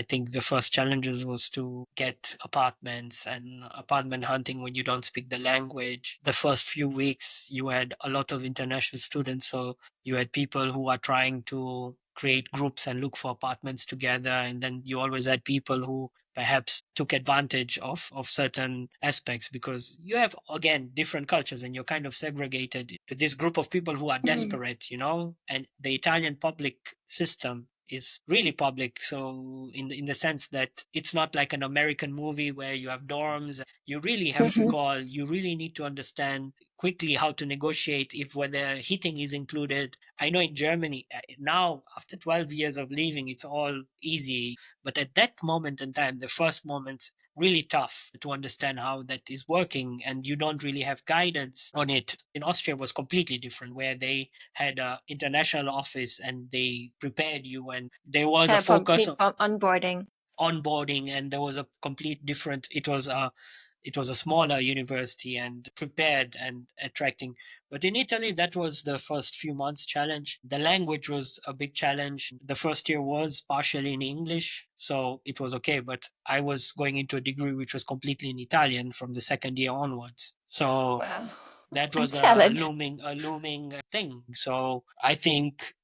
think the first challenges was to get apartments and apartment hunting when you don't speak the language. The first few weeks, you had a lot of international students, so you had people who are trying to create groups and look for apartments together, and then you always had people who perhaps took advantage of certain aspects, because you have, again, different cultures and you're kind of segregated to this group of people who are desperate, and the Italian public system is really public. So in the sense that it's not like an American movie where you have dorms, you really have to call, you really need to understand quickly how to negotiate if whether heating is included. I know in Germany now, after 12 years of living, it's all easy. But at that moment in time, the first moment, really tough to understand how that is working, and you don't really have guidance on it. In Austria was completely different, where they had an international office and they prepared you, and there was a focus Complete onboarding. onboarding, and there was a complete different, it was a smaller university and prepared and attracting. But in Italy, that was the first few months challenge. The language was a big challenge. The first year was partially in English, so it was okay, but I was going into a degree which was completely in Italian from the second year onwards. So Wow. that A was challenge. a looming thing. So I think,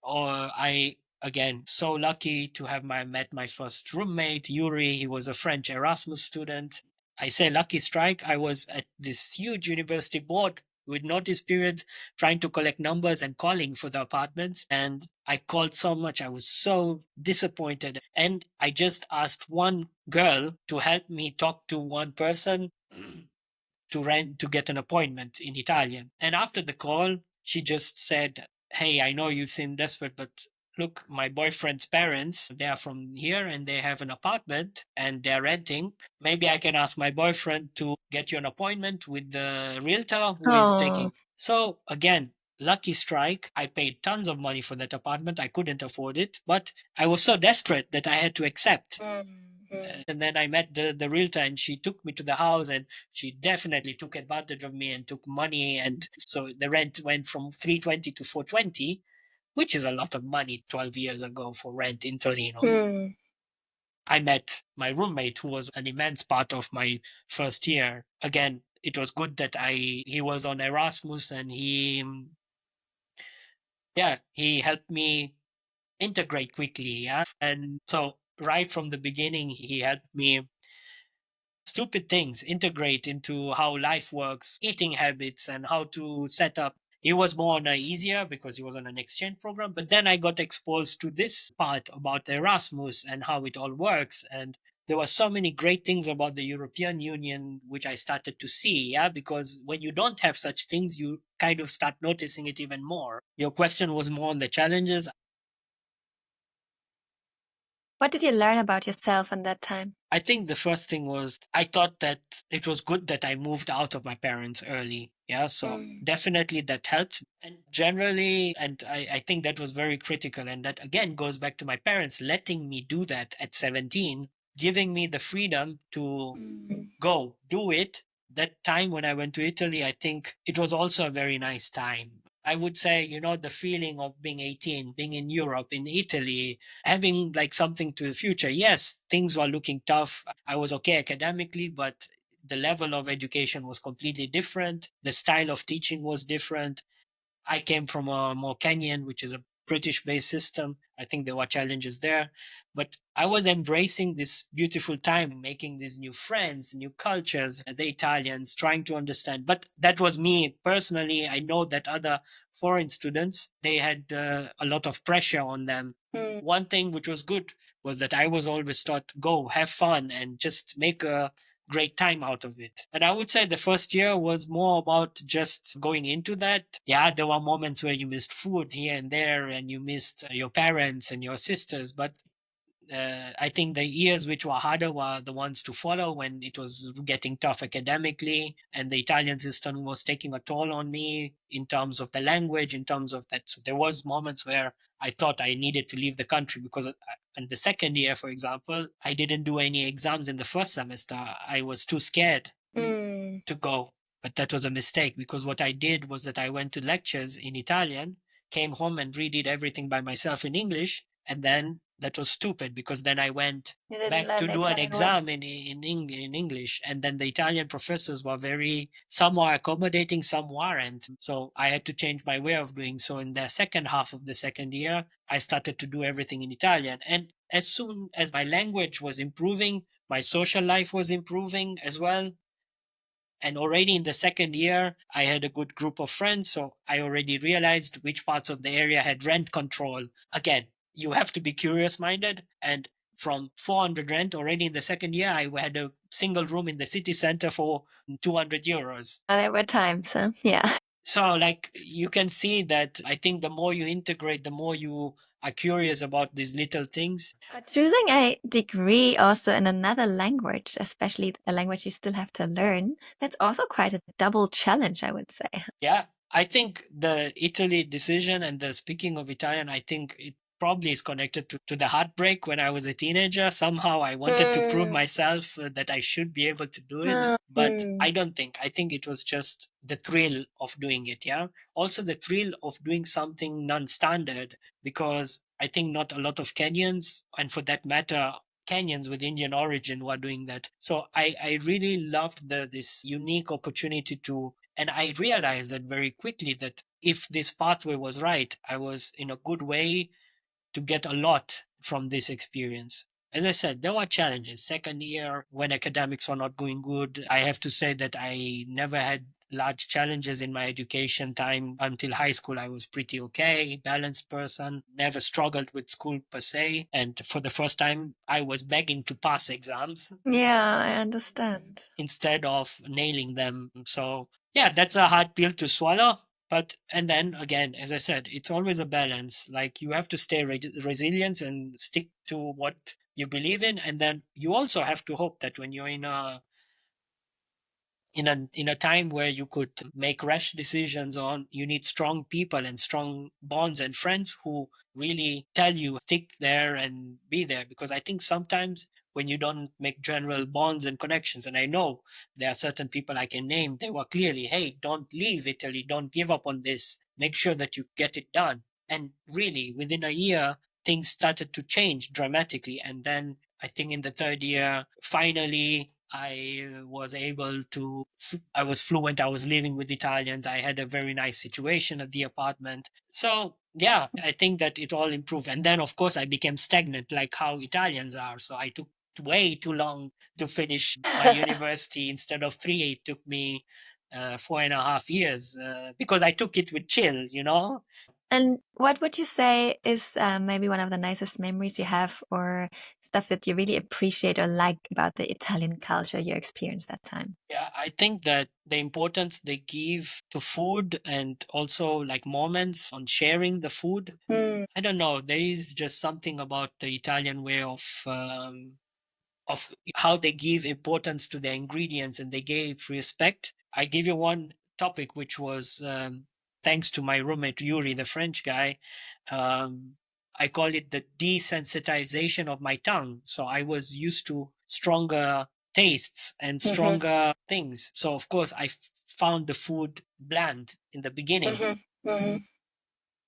or I again so lucky to have met my first roommate, Yuri. He was a French Erasmus student. I say lucky strike. I was at this huge university board with notice periods, trying to collect numbers and calling for the apartments. And I called so much. I was so disappointed. And I just asked one girl to help me talk to one person to get an appointment in Italian. And after the call, she just said, "Hey, I know you seem desperate, but look, my boyfriend's parents, they are from here and they have an apartment and they're renting. Maybe I can ask my boyfriend to get you an appointment with the realtor who is taking. Oh. So again, lucky strike. I paid tons of money for that apartment. I couldn't afford it, but I was so desperate that I had to accept. And then I met the realtor and she took me to the house and she definitely took advantage of me and took money. And so the rent went from 320 to 420, which is a lot of money 12 years ago for rent in Torino. I met my roommate who was an immense part of my first year. Again, it was good that he was on Erasmus and he helped me integrate quickly. Yeah. And so right from the beginning, he helped me stupid things integrate into how life works, eating habits, and how to set up. He was more on a easier because he was on an exchange program. But then I got exposed to this part about Erasmus and how it all works. And there were so many great things about the European Union which I started to see. Yeah, because when you don't have such things, you kind of start noticing it even more. Your question was more on the challenges. What did you learn about yourself in that time? I think the first thing was I thought that it was good that I moved out of my parents early. Yeah. So definitely that helped. And generally, and I think that was very critical. And that again goes back to my parents letting me do that at 17, giving me the freedom to go do it. That time when I went to Italy, I think it was also a very nice time. I would say, the feeling of being 18, being in Europe, in Italy, having like something to the future. Yes, things were looking tough. I was okay academically, but the level of education was completely different. The style of teaching was different. I came from a more Kenyan, which is a British based system. I think there were challenges there, but I was embracing this beautiful time, making these new friends, new cultures, the Italians, trying to understand. But that was me personally. I know that other foreign students, they had a lot of pressure on them. One thing which was good was that I was always taught, go have fun and just make a great time out of it. And I would say the first year was more about just going into that. Yeah, there were moments where you missed food here and there and you missed your parents and your sisters, but I think the years which were harder were the ones to follow when it was getting tough academically and the Italian system was taking a toll on me in terms of the language, in terms of that. So there was moments where I thought I needed to leave the country because in the second year, for example, I didn't do any exams in the first semester. I was too scared to go. But that was a mistake because what I did was that I went to lectures in Italian, came home and redid everything by myself in English, and then that was stupid because then I went back to do an exam in English, and then the Italian professors were some were accommodating, some weren't. So I had to change my way of doing. So in the second half of the second year, I started to do everything in Italian. And as soon as my language was improving, my social life was improving as well. And already in the second year, I had a good group of friends. So I already realized which parts of the area had rent control. Again, you have to be curious minded. And from 400 rent already in the second year, I had a single room in the city center for 200 euros. There were times, huh? Yeah. So, like, you can see that I think the more you integrate, the more you are curious about these little things. Choosing a degree also in another language, especially a language you still have to learn, that's also quite a double challenge, I would say. Yeah, I think the Italy decision and the speaking of Italian, I think it probably is connected to the heartbreak when I was a teenager. Somehow I wanted to prove myself that I should be able to do it. But I don't think. I think it was just the thrill of doing it. Yeah. Also, the thrill of doing something non standard because I think not a lot of Kenyans, and for that matter, Kenyans with Indian origin were doing that. So I really loved this unique opportunity to, and I realized that very quickly that if this pathway was right, I was in a good way to get a lot from this experience. As I said, there were challenges. Second year, when academics were not going good, I have to say that I never had large challenges in my education time until high school. I was pretty okay, balanced person, never struggled with school per se. And for the first time, I was begging to pass exams. Yeah, I understand. Instead of nailing them. So, yeah, that's a hard pill to swallow. But, and then again, as I said, it's always a balance. Like you have to stay resilient and stick to what you believe in. And then you also have to hope that when you're in a time where you could make rash decisions on, you need strong people and strong bonds and friends who really tell you stick there and be there. Because I think sometimes when you don't make general bonds and connections, and I know there are certain people I can name, they were clearly, hey, don't leave Italy, don't give up on this, make sure that you get it done. And really within a year things started to change dramatically. And then I think in the third year, finally, I was fluent. I was living with Italians. I had a very nice situation at the apartment. So, yeah, I think that it all improved. And then, of course, I became stagnant, like how Italians are. So I took way too long to finish my university. Instead of 3, it took me 4.5 years because I took it with chill, you know? And what would you say is maybe one of the nicest memories you have, or stuff that you really appreciate or like about the Italian culture you experienced that time? Yeah, I think that the importance they give to food and also like moments on sharing the food. I don't know. There is just something about the Italian way of how they give importance to the ingredients and they gave respect. I give you one topic, which was thanks to my roommate Yuri, the French guy. Um, I call it the desensitization of my tongue. So I was used to stronger tastes and stronger things. So of course I found the food bland in the beginning.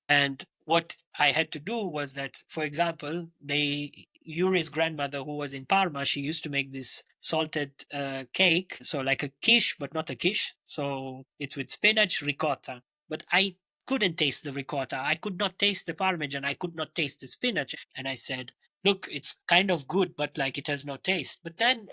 And what I had to do was that, for example, Yuri's grandmother, who was in Parma, she used to make this salted cake, so like a quiche, but not a quiche. So it's with spinach, ricotta. But I couldn't taste the ricotta. I could not taste the parmesan. I could not taste the spinach. And I said, "Look, it's kind of good, but like it has no taste." But then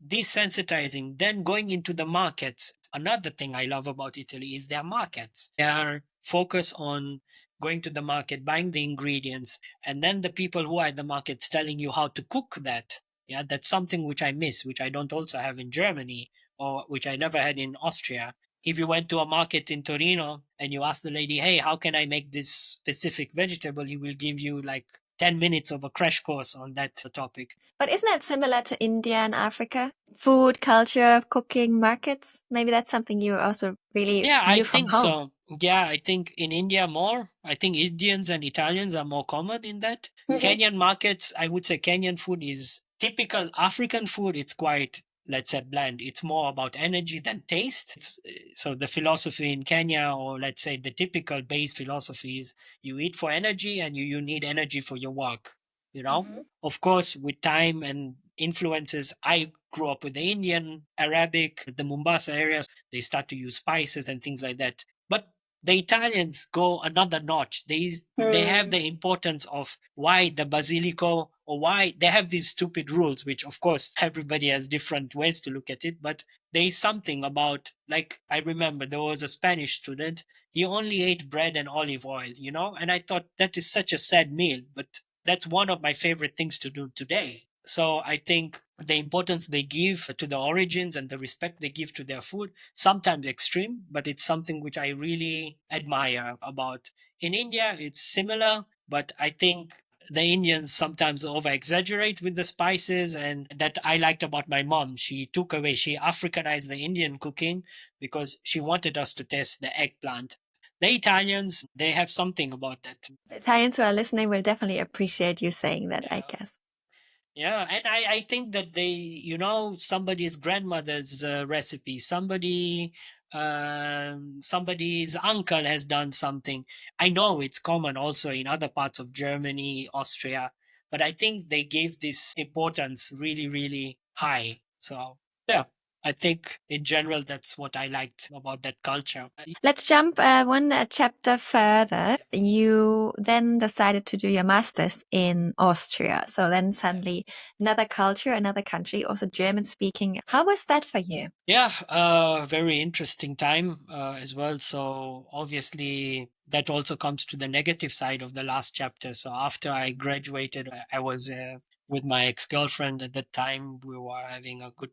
desensitizing, then going into the markets. Another thing I love about Italy is their markets. They are focused on going to the market, buying the ingredients, and then the people who are at the markets telling you how to cook that. Yeah, that's something which I miss, which I don't also have in Germany, or which I never had in Austria. If you went to a market in Torino and you ask the lady, hey, how can I make this specific vegetable? He will give you like 10 minutes of a crash course on that topic. But isn't that similar to India and Africa? Food, culture, cooking, markets? Maybe that's something you also really Yeah, I knew from think home. so. Yeah, I think in India more. I think Indians and Italians are more common in that. Kenyan markets, I would say Kenyan food is typical African food. It's quite, let's say, bland. It's more about energy than taste. So the philosophy in Kenya, or let's say the typical base philosophy is you eat for energy and you need energy for your work, you know? Of course, with time and influences, I grew up with the Indian, Arabic, the Mombasa area, they start to use spices and things like that. But the Italians go another notch. They have the importance of why the basilico, or why they have these stupid rules, which of course everybody has different ways to look at it. But there is something about, like, I remember there was a Spanish student. He only ate bread and olive oil, and I thought that is such a sad meal. But that's one of my favorite things to do today. So I think the importance they give to the origins and the respect they give to their food, sometimes extreme, but it's something which I really admire about. In India, it's similar, but I think the Indians sometimes over exaggerate with the spices, and that I liked about my mom. She Africanized the Indian cooking because she wanted us to taste the eggplant. The Italians, they have something about that. The Italians who are listening will definitely appreciate you saying that, I Yeah. guess. Yeah, and I think that somebody's grandmother's recipe, somebody's uncle has done something. I know it's common also in other parts of Germany, Austria, but I think they gave this importance really, really high. So, yeah, I think in general, that's what I liked about that culture. Let's jump one chapter further. You then decided to do your master's in Austria. So then suddenly another culture, another country, also German speaking. How was that for you? Yeah, very interesting time as well. So obviously that also comes to the negative side of the last chapter. So after I graduated, I was with my ex-girlfriend at that time. We were having a good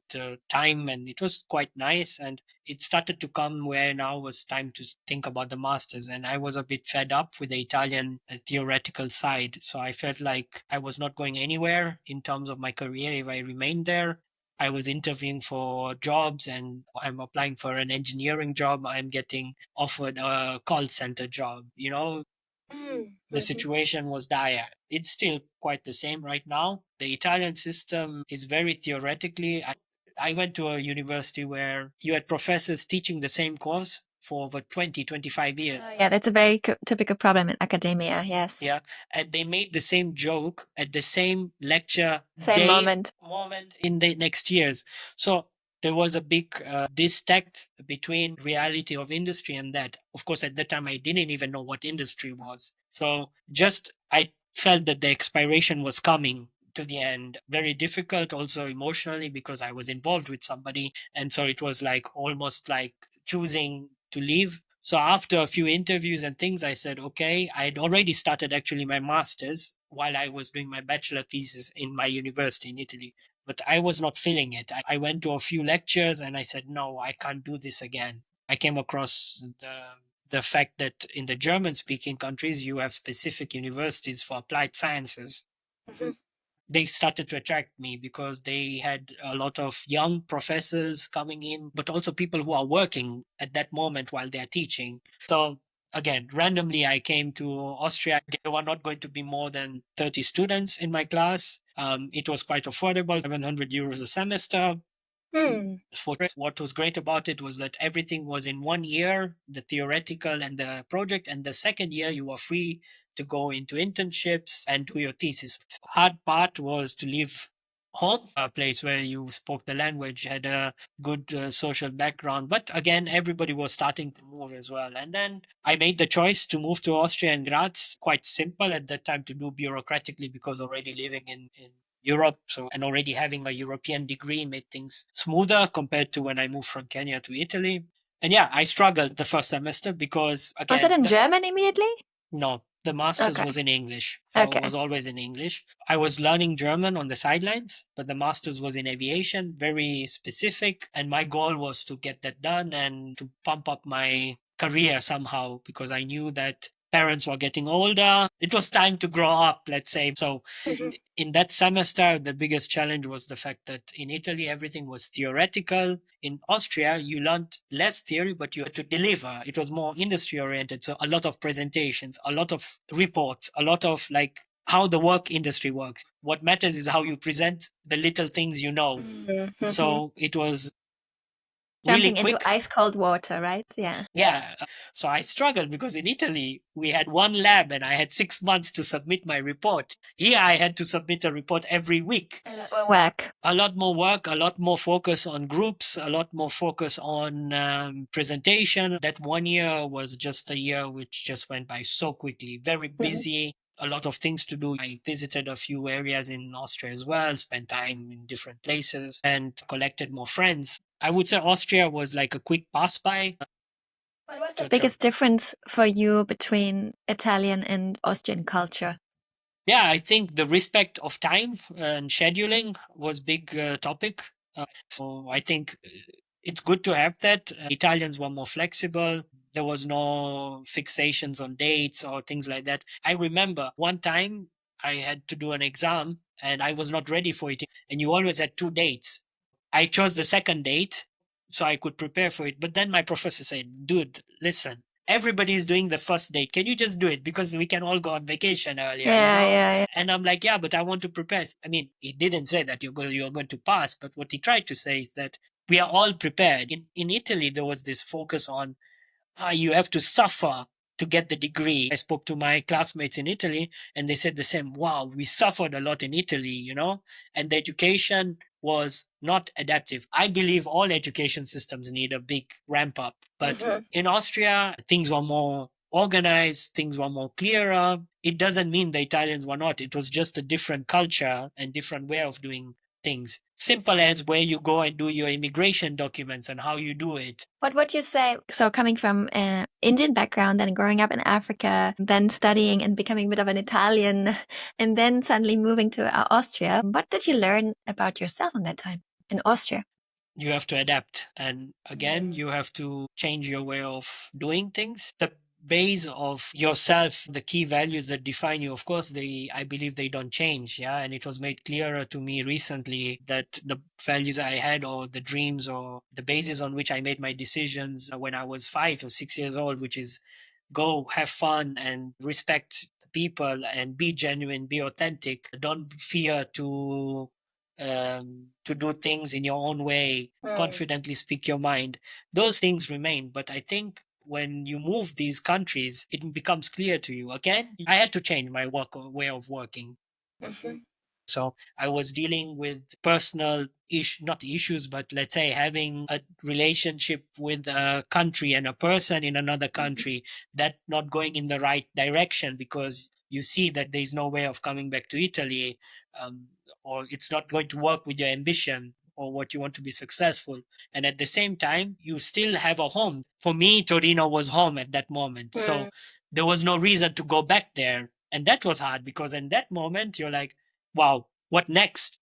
time, and it was quite nice. And it started to come where now was time to think about the masters, and I was a bit fed up with the Italian theoretical side. So I felt like I was not going anywhere in terms of my career if I remained there. I was interviewing for jobs, and I'm applying for an engineering job. I'm getting offered a call center job. The situation was dire. It's still quite the same right now. The Italian system is very theoretically. I went to a university where you had professors teaching the same course for over 20, 25 years. Yeah, that's a very typical problem in academia. Yes. Yeah. And they made the same joke at the same lecture Same moment in the next years. So there was a big disconnect between reality of industry and that. Of course, at that time, I didn't even know what industry was. So just I felt that the expiration was coming to the end. Very difficult also emotionally because I was involved with somebody. And so it was like almost like choosing to leave. So after a few interviews and things, I said, okay, I'd already started actually my master's while I was doing my bachelor thesis in my university in Italy. But I was not feeling it. I went to a few lectures and I said, no, I can't do this again. I came across the fact that in the German speaking countries, you have specific universities for applied sciences. They started to attract me because they had a lot of young professors coming in, but also people who are working at that moment while they're teaching. So again, randomly, I came to Austria. There were not going to be more than 30 students in my class. It was quite affordable, 700 euros a semester. What was great about it was that everything was in 1 year, the theoretical and the project, and the second year you were free to go into internships and do your thesis. Hard part was to leave home, a place where you spoke the language, had a good social background. But again, everybody was starting to move as well. And then I made the choice to move to Austria and Graz. Quite simple at that time to do bureaucratically because already living in Europe. So, and already having a European degree made things smoother compared to when I moved from Kenya to Italy. And yeah, I struggled the first semester because, again, Was it in German immediately? No, the master's Okay. was in English. So Okay. it was always in English. I was learning German on the sidelines, but the master's was in aviation, very specific. And my goal was to get that done and to pump up my career somehow because I knew that parents were getting older. It was time to grow up, let's say. So in that semester, the biggest challenge was the fact that in Italy, everything was theoretical. In Austria, you learned less theory, but you had to deliver. It was more industry oriented. So a lot of presentations, a lot of reports, a lot of like how the work industry works. What matters is how you present the little things you know. So it was really Jumping into quick. ice cold water, right? Yeah. Yeah. So I struggled because in Italy, we had one lab and I had 6 months to submit my report. Here, I had to submit a report every week. Work. A lot more work, a lot more focus on groups, a lot more focus on presentation. That 1 year was just a year which just went by so quickly. Very busy, a lot of things to do. I visited a few areas in Austria as well, spent time in different places, and collected more friends. I would say Austria was like a quick pass by. What was the biggest difference for you between Italian and Austrian culture? Yeah, I think the respect of time and scheduling was big topic. So I think it's good to have that. Italians were more flexible. There was no fixations on dates or things like that. I remember one time I had to do an exam and I was not ready for it. And you always had two dates. I chose the second date so I could prepare for it. But then my professor said, dude, listen, everybody is doing the first date. Can you just do it? Because we can all go on vacation earlier, Yeah. And I'm like, yeah, but I want to prepare. I mean, he didn't say that you're going to pass, but what he tried to say is that we are all prepared. In Italy, there was this focus on you have to suffer to get the degree. I spoke to my classmates in Italy and they said the same. Wow, we suffered a lot in Italy, and the education was not adaptive. I believe all education systems need a big ramp up, but in Austria, things were more organized, things were more clearer. It doesn't mean the Italians were not. It was just a different culture and different way of doing things. Simple as where you go and do your immigration documents and how you do it. What would you say? So coming from an Indian background, then growing up in Africa, then studying and becoming a bit of an Italian, and then suddenly moving to Austria, what did you learn about yourself in that time in Austria? You have to adapt. And again, you have to change your way of doing things. The base of yourself, the key values that define you, of course, I believe they don't change. Yeah. And it was made clearer to me recently that the values I had, or the dreams, or the basis on which I made my decisions when I was 5 or 6 years old, which is go have fun and respect people and be genuine, be authentic. Don't fear to do things in your own way, confidently speak your mind. Those things remain. But I think when you move these countries, it becomes clear to you. Again, I had to change my way of working. So I was dealing with personal not issues, but let's say having a relationship with a country and a person in another country that not going in the right direction because you see that there's no way of coming back to Italy, or it's not going to work with your ambition or what you want to be successful. And at the same time, you still have a home. For me, Torino was home at that moment. So there was no reason to go back there. And that was hard because in that moment, you're like, wow, what next?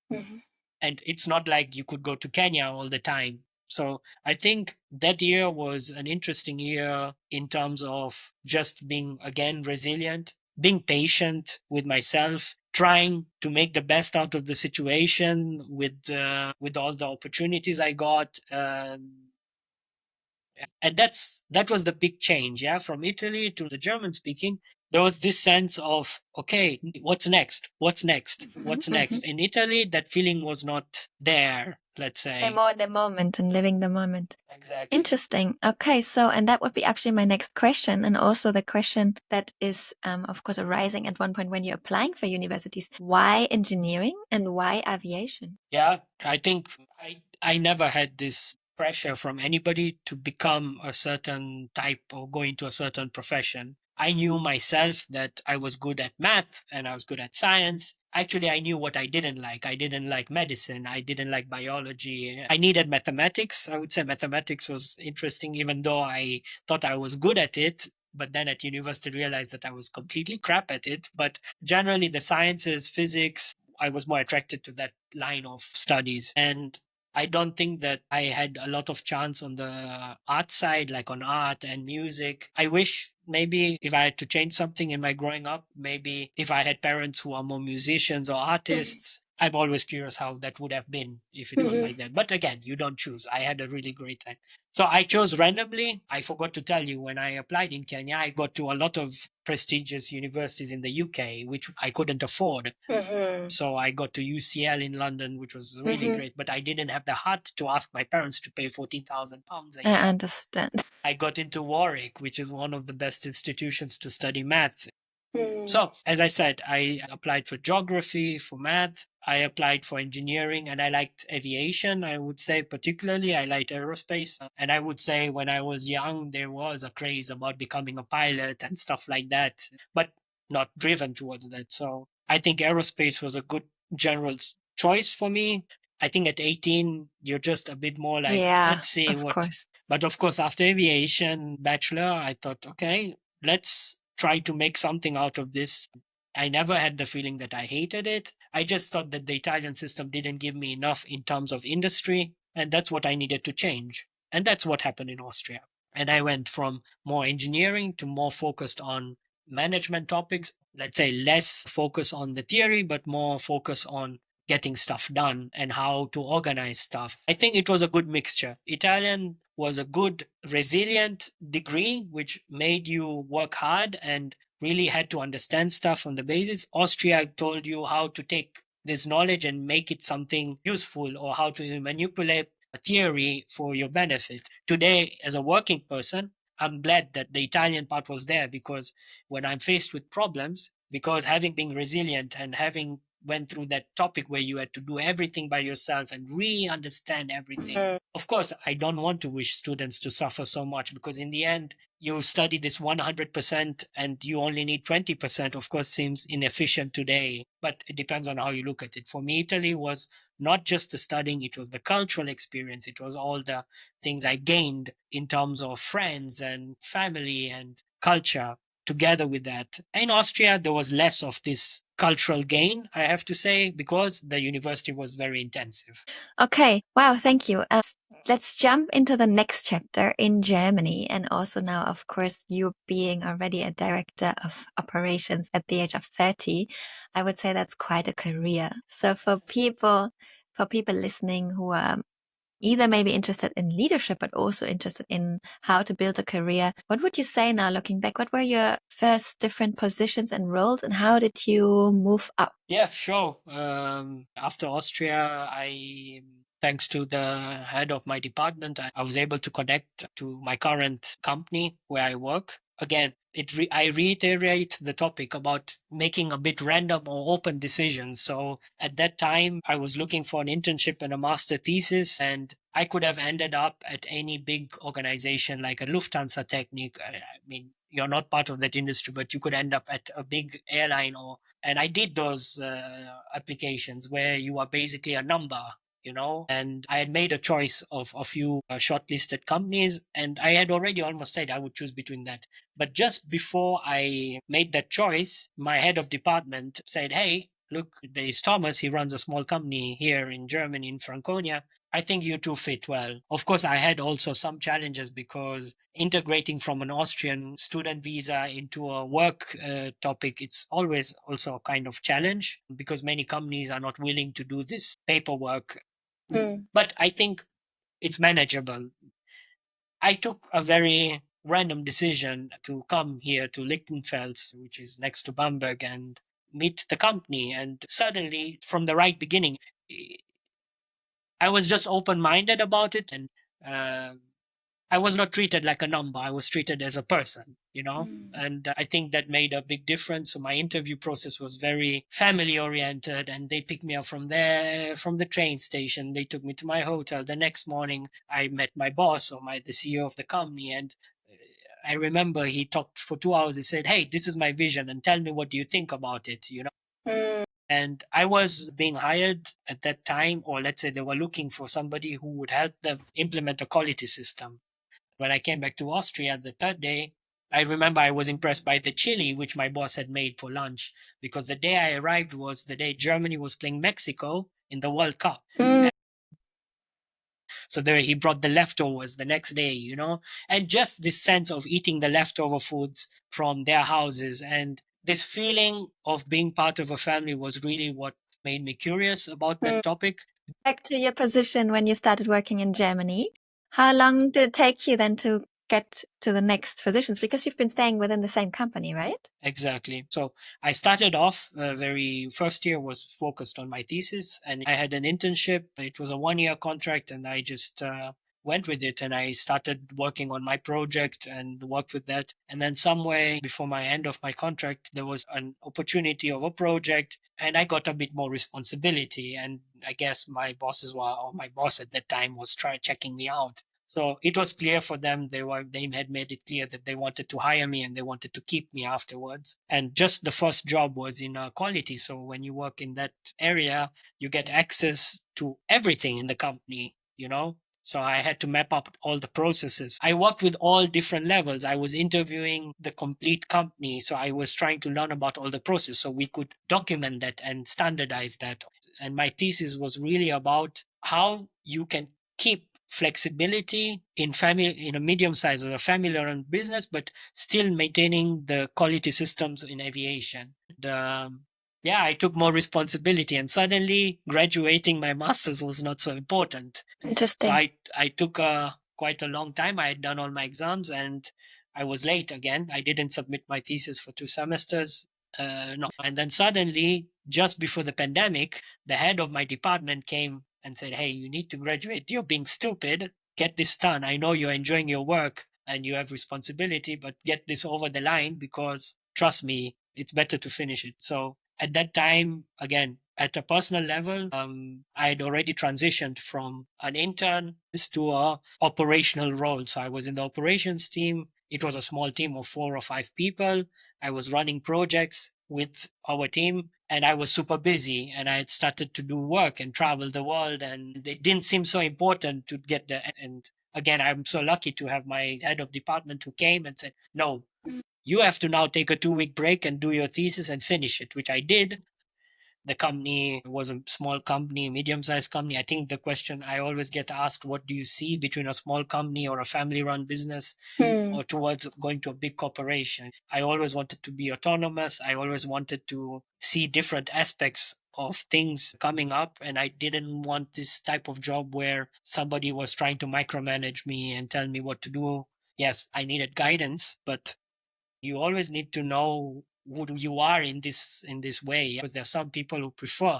And it's not like you could go to Kenya all the time. So I think that year was an interesting year in terms of just being, again, resilient, being patient with myself, trying to make the best out of the situation with all the opportunities I got. And that was the big change, yeah, from Italy to the German speaking. There was this sense of, okay, what's next, what's next. In Italy, that feeling was not there, let's say. More the moment and living the moment. Exactly. Interesting. Okay, so and that would be actually my next question, and also the question that is, of course, arising at one point when you're applying for universities. Why engineering and why aviation? Yeah, I think I never had this pressure from anybody to become a certain type or go into a certain profession. I knew myself that I was good at math and I was good at science. Actually, I knew what I didn't like. I didn't like medicine. I didn't like biology. I needed mathematics. I would say mathematics was interesting, even though I thought I was good at it. But then at university, realized that I was completely crap at it. But generally, the sciences, physics, I was more attracted to that line of studies. And I don't think that I had a lot of chance on the art side, like on art and music. I wish maybe if I had to change something in my growing up, maybe if I had parents who are more musicians or artists. I'm always curious how that would have been if it was like that. But again, you don't choose. I had a really great time. So I chose randomly. I forgot to tell you, when I applied in Kenya, I got to a lot of prestigious universities in the UK, which I couldn't afford. So I got to UCL in London, which was really great, but I didn't have the heart to ask my parents to pay £14,000 a year. I understand. I got into Warwick, which is one of the best institutions to study maths. So, as I said, I applied for geography, for math. I applied for engineering, and I liked aviation. I would say, particularly, I liked aerospace. And I would say when I was young, there was a craze about becoming a pilot and stuff like that, but not driven towards that. So, I think aerospace was a good general choice for me. I think at 18, you're just a bit more like, Yeah, let's see of what. course. But of course, after aviation bachelor, I thought, okay, let's try to make something out of this. I never had the feeling that I hated it. I just thought that the Italian system didn't give me enough in terms of industry, and that's what I needed to change. And that's what happened in Austria. And I went from more engineering to more focused on management topics. Let's say less focus on the theory, but more focus on getting stuff done and how to organize stuff. I think it was a good mixture. Italian was a good, resilient degree, which made you work hard and really had to understand stuff on the basis. Austria told you how to take this knowledge and make it something useful, or how to manipulate a theory for your benefit. Today, as a working person, I'm glad that the Italian part was there, because when I'm faced with problems, because having been resilient and having went through that topic where you had to do everything by yourself and really understand everything. Of course, I don't want to wish students to suffer so much, because in the end, you study this 100% and you only need 20%. Of course, seems inefficient today, but it depends on how you look at it. For me, Italy was not just the studying, it was the cultural experience. It was all the things I gained in terms of friends and family and culture together with that. In Austria, there was less of this cultural gain, I have to say, because the university was very intensive. Okay, wow, thank you. Let's jump into the next chapter in Germany. And also now, of course, you being already a director of operations at the age of 30, I would say that's quite a career. So for people listening who are either maybe interested in leadership, but also interested in how to build a career, what would you say now looking back? What were your first different positions and roles, and how did you move up? Yeah, sure. After Austria, thanks to the head of my department, I was able to connect to my current company where I work. Again, I reiterate the topic about making a bit random or open decisions. So at that time, I was looking for an internship and a master thesis, and I could have ended up at any big organization like a Lufthansa Technik. I mean, you're not part of that industry, but you could end up at a big airline, and I did those applications where you are basically a number, and I had made a choice of a few shortlisted companies, and I had already almost said I would choose between that. But just before I made that choice, my head of department said, "Hey, look, there is Thomas. He runs a small company here in Germany, in Franconia. I think you two fit well." Of course, I had also some challenges, because integrating from an Austrian student visa into a work topic, it's always also a kind of challenge, because many companies are not willing to do this paperwork. But I think it's manageable. I took a very random decision to come here to Lichtenfels, which is next to Bamberg, and meet the company. And suddenly, from the right beginning, I was just open minded about it. And uh, I was not treated like a number. I was treated as a person. And I think that made a big difference. So my interview process was very family oriented, and they picked me up from there, from the train station. They took me to my hotel. The next morning, I met my boss, or the CEO of the company. And I remember he talked for 2 hours. He said, "Hey, this is my vision, and tell me, what do you think about it?" And I was being hired at that time, or let's say they were looking for somebody who would help them implement a quality system. When I came back to Austria the third day, I remember I was impressed by the chili which my boss had made for lunch, because the day I arrived was the day Germany was playing Mexico in the World Cup. So there he brought the leftovers the next day. And just this sense of eating the leftover foods from their houses, and this feeling of being part of a family was really what made me curious about that topic. Back to your position when you started working in Germany, how long did it take you then to get to the next positions? Because you've been staying within the same company, right? Exactly. So I started off very first year was focused on my thesis, and I had an internship. It was a 1 year contract, and I just went with it, and I started working on my project and worked with that. And then somewhere before my end of my contract, there was an opportunity of a project, and I got a bit more responsibility. And I guess my bosses were, or my boss at that time was checking me out. So it was clear for them. They had made it clear that they wanted to hire me and they wanted to keep me afterwards. And just the first job was in quality. So when you work in that area, you get access to everything in the company. So I had to map up all the processes. I worked with all different levels. I was interviewing the complete company. So I was trying to learn about all the process so we could document that and standardize that. And my thesis was really about how you can keep flexibility in a medium size or a family run business, but still maintaining the quality systems in aviation. Yeah, I took more responsibility, and suddenly graduating my master's was not so important. So Interesting. I took quite a long time. I had done all my exams, and I was late again. I didn't submit my thesis for 2 semesters. No. And then suddenly, just before the pandemic, the head of my department came and said, "Hey, you need to graduate. You're being stupid. Get this done. I know you're enjoying your work and you have responsibility, but get this over the line, because trust me, it's better to finish it." So at that time, again, At a personal level, I had already transitioned from an intern to a operational role. So I was in the operations team. It was a small team of 4 or 5 people. I was running projects with our team, and I was super busy, and I had started to do work and travel the world, and it didn't seem so important to get the, and again, I'm so lucky to have my head of department who came and said, no, you have to now take a 2 week break and do your thesis and finish it, which I did. The company was a small company, medium-sized company. I think the question I always get asked, what do you see between a small company or a family-run business or towards going to a big corporation? I always wanted to be autonomous. I always wanted to see different aspects of things coming up, and I didn't want this type of job where somebody was trying to micromanage me and tell me what to do. Yes, I needed guidance, but you always need to know who you are in this way, because there are some people who prefer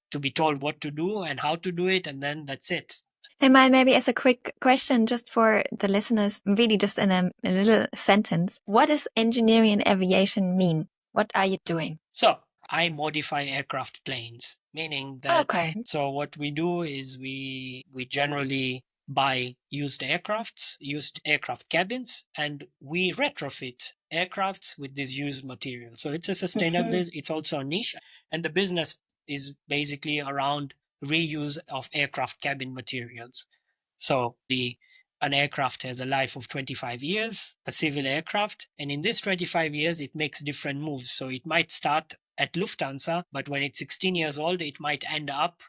to be told what to do and how to do it, and then that's it. Hemal, maybe as a quick question, just for the listeners, really just in a little sentence, what does engineering and aviation mean? What are you doing? So I modify aircraft planes, meaning that Okay. so what we do is we generally buy used aircrafts, used aircraft cabins, and we retrofit aircrafts with this used material. So it's a sustainable, it's also a niche, and the business is basically around reuse of aircraft cabin materials. So an aircraft has a life of 25 years, a civil aircraft, and in this 25 years, it makes different moves. So it might start at Lufthansa, but when it's 16 years old, it might end up,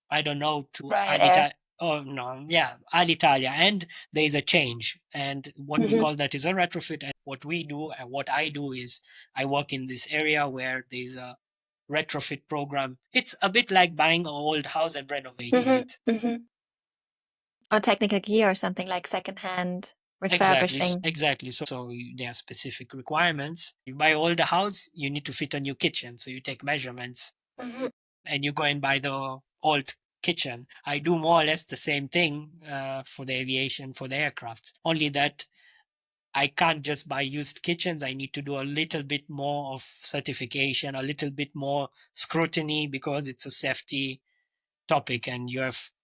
I don't know, to Ryanair. Oh, no, yeah, Alitalia. And there is a change. And what we call that is a retrofit. And what we do and what I do is I work in this area where there's a retrofit program. It's a bit like buying an old house and renovating it. Or technical gear or something like secondhand refurbishing. Exactly. So there are specific requirements. You buy older house, you need to fit a new kitchen. So you take measurements and you go and buy the old kitchen. I do more or less the same thing for the aviation, for the aircraft. Only that I can't just buy used kitchens. I need to do a little bit more of certification, a little bit more scrutiny, because it's a safety topic, and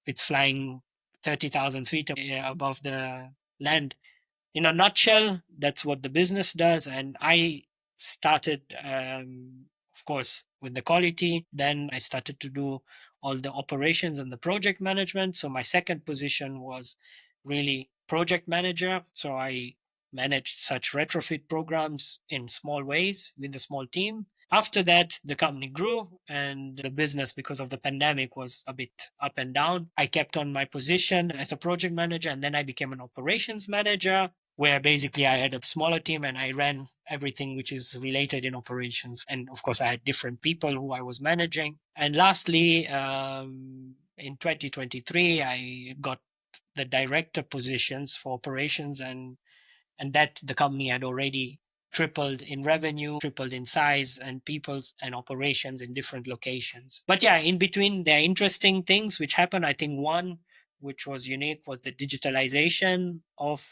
it's flying 30,000 feet above the land. In a nutshell, that's what the business does. And I started, of course, with the quality. Then I started to do all the operations and the project management. So my second position was really project manager. So I managed such retrofit programs in small ways with a small team. After that, the company grew, and the business, because of the pandemic, was a bit up and down. I kept on my position as a project manager, and then I became an operations manager, where basically I had a smaller team and I ran everything which is related in operations. And of course, I had different people who I was managing. And lastly, in 2023, I got the director positions for operations, and that the company had already tripled in revenue, tripled in size, and people and operations in different locations. But yeah, in between, there are interesting things which happened. I think one which was unique was the digitalization of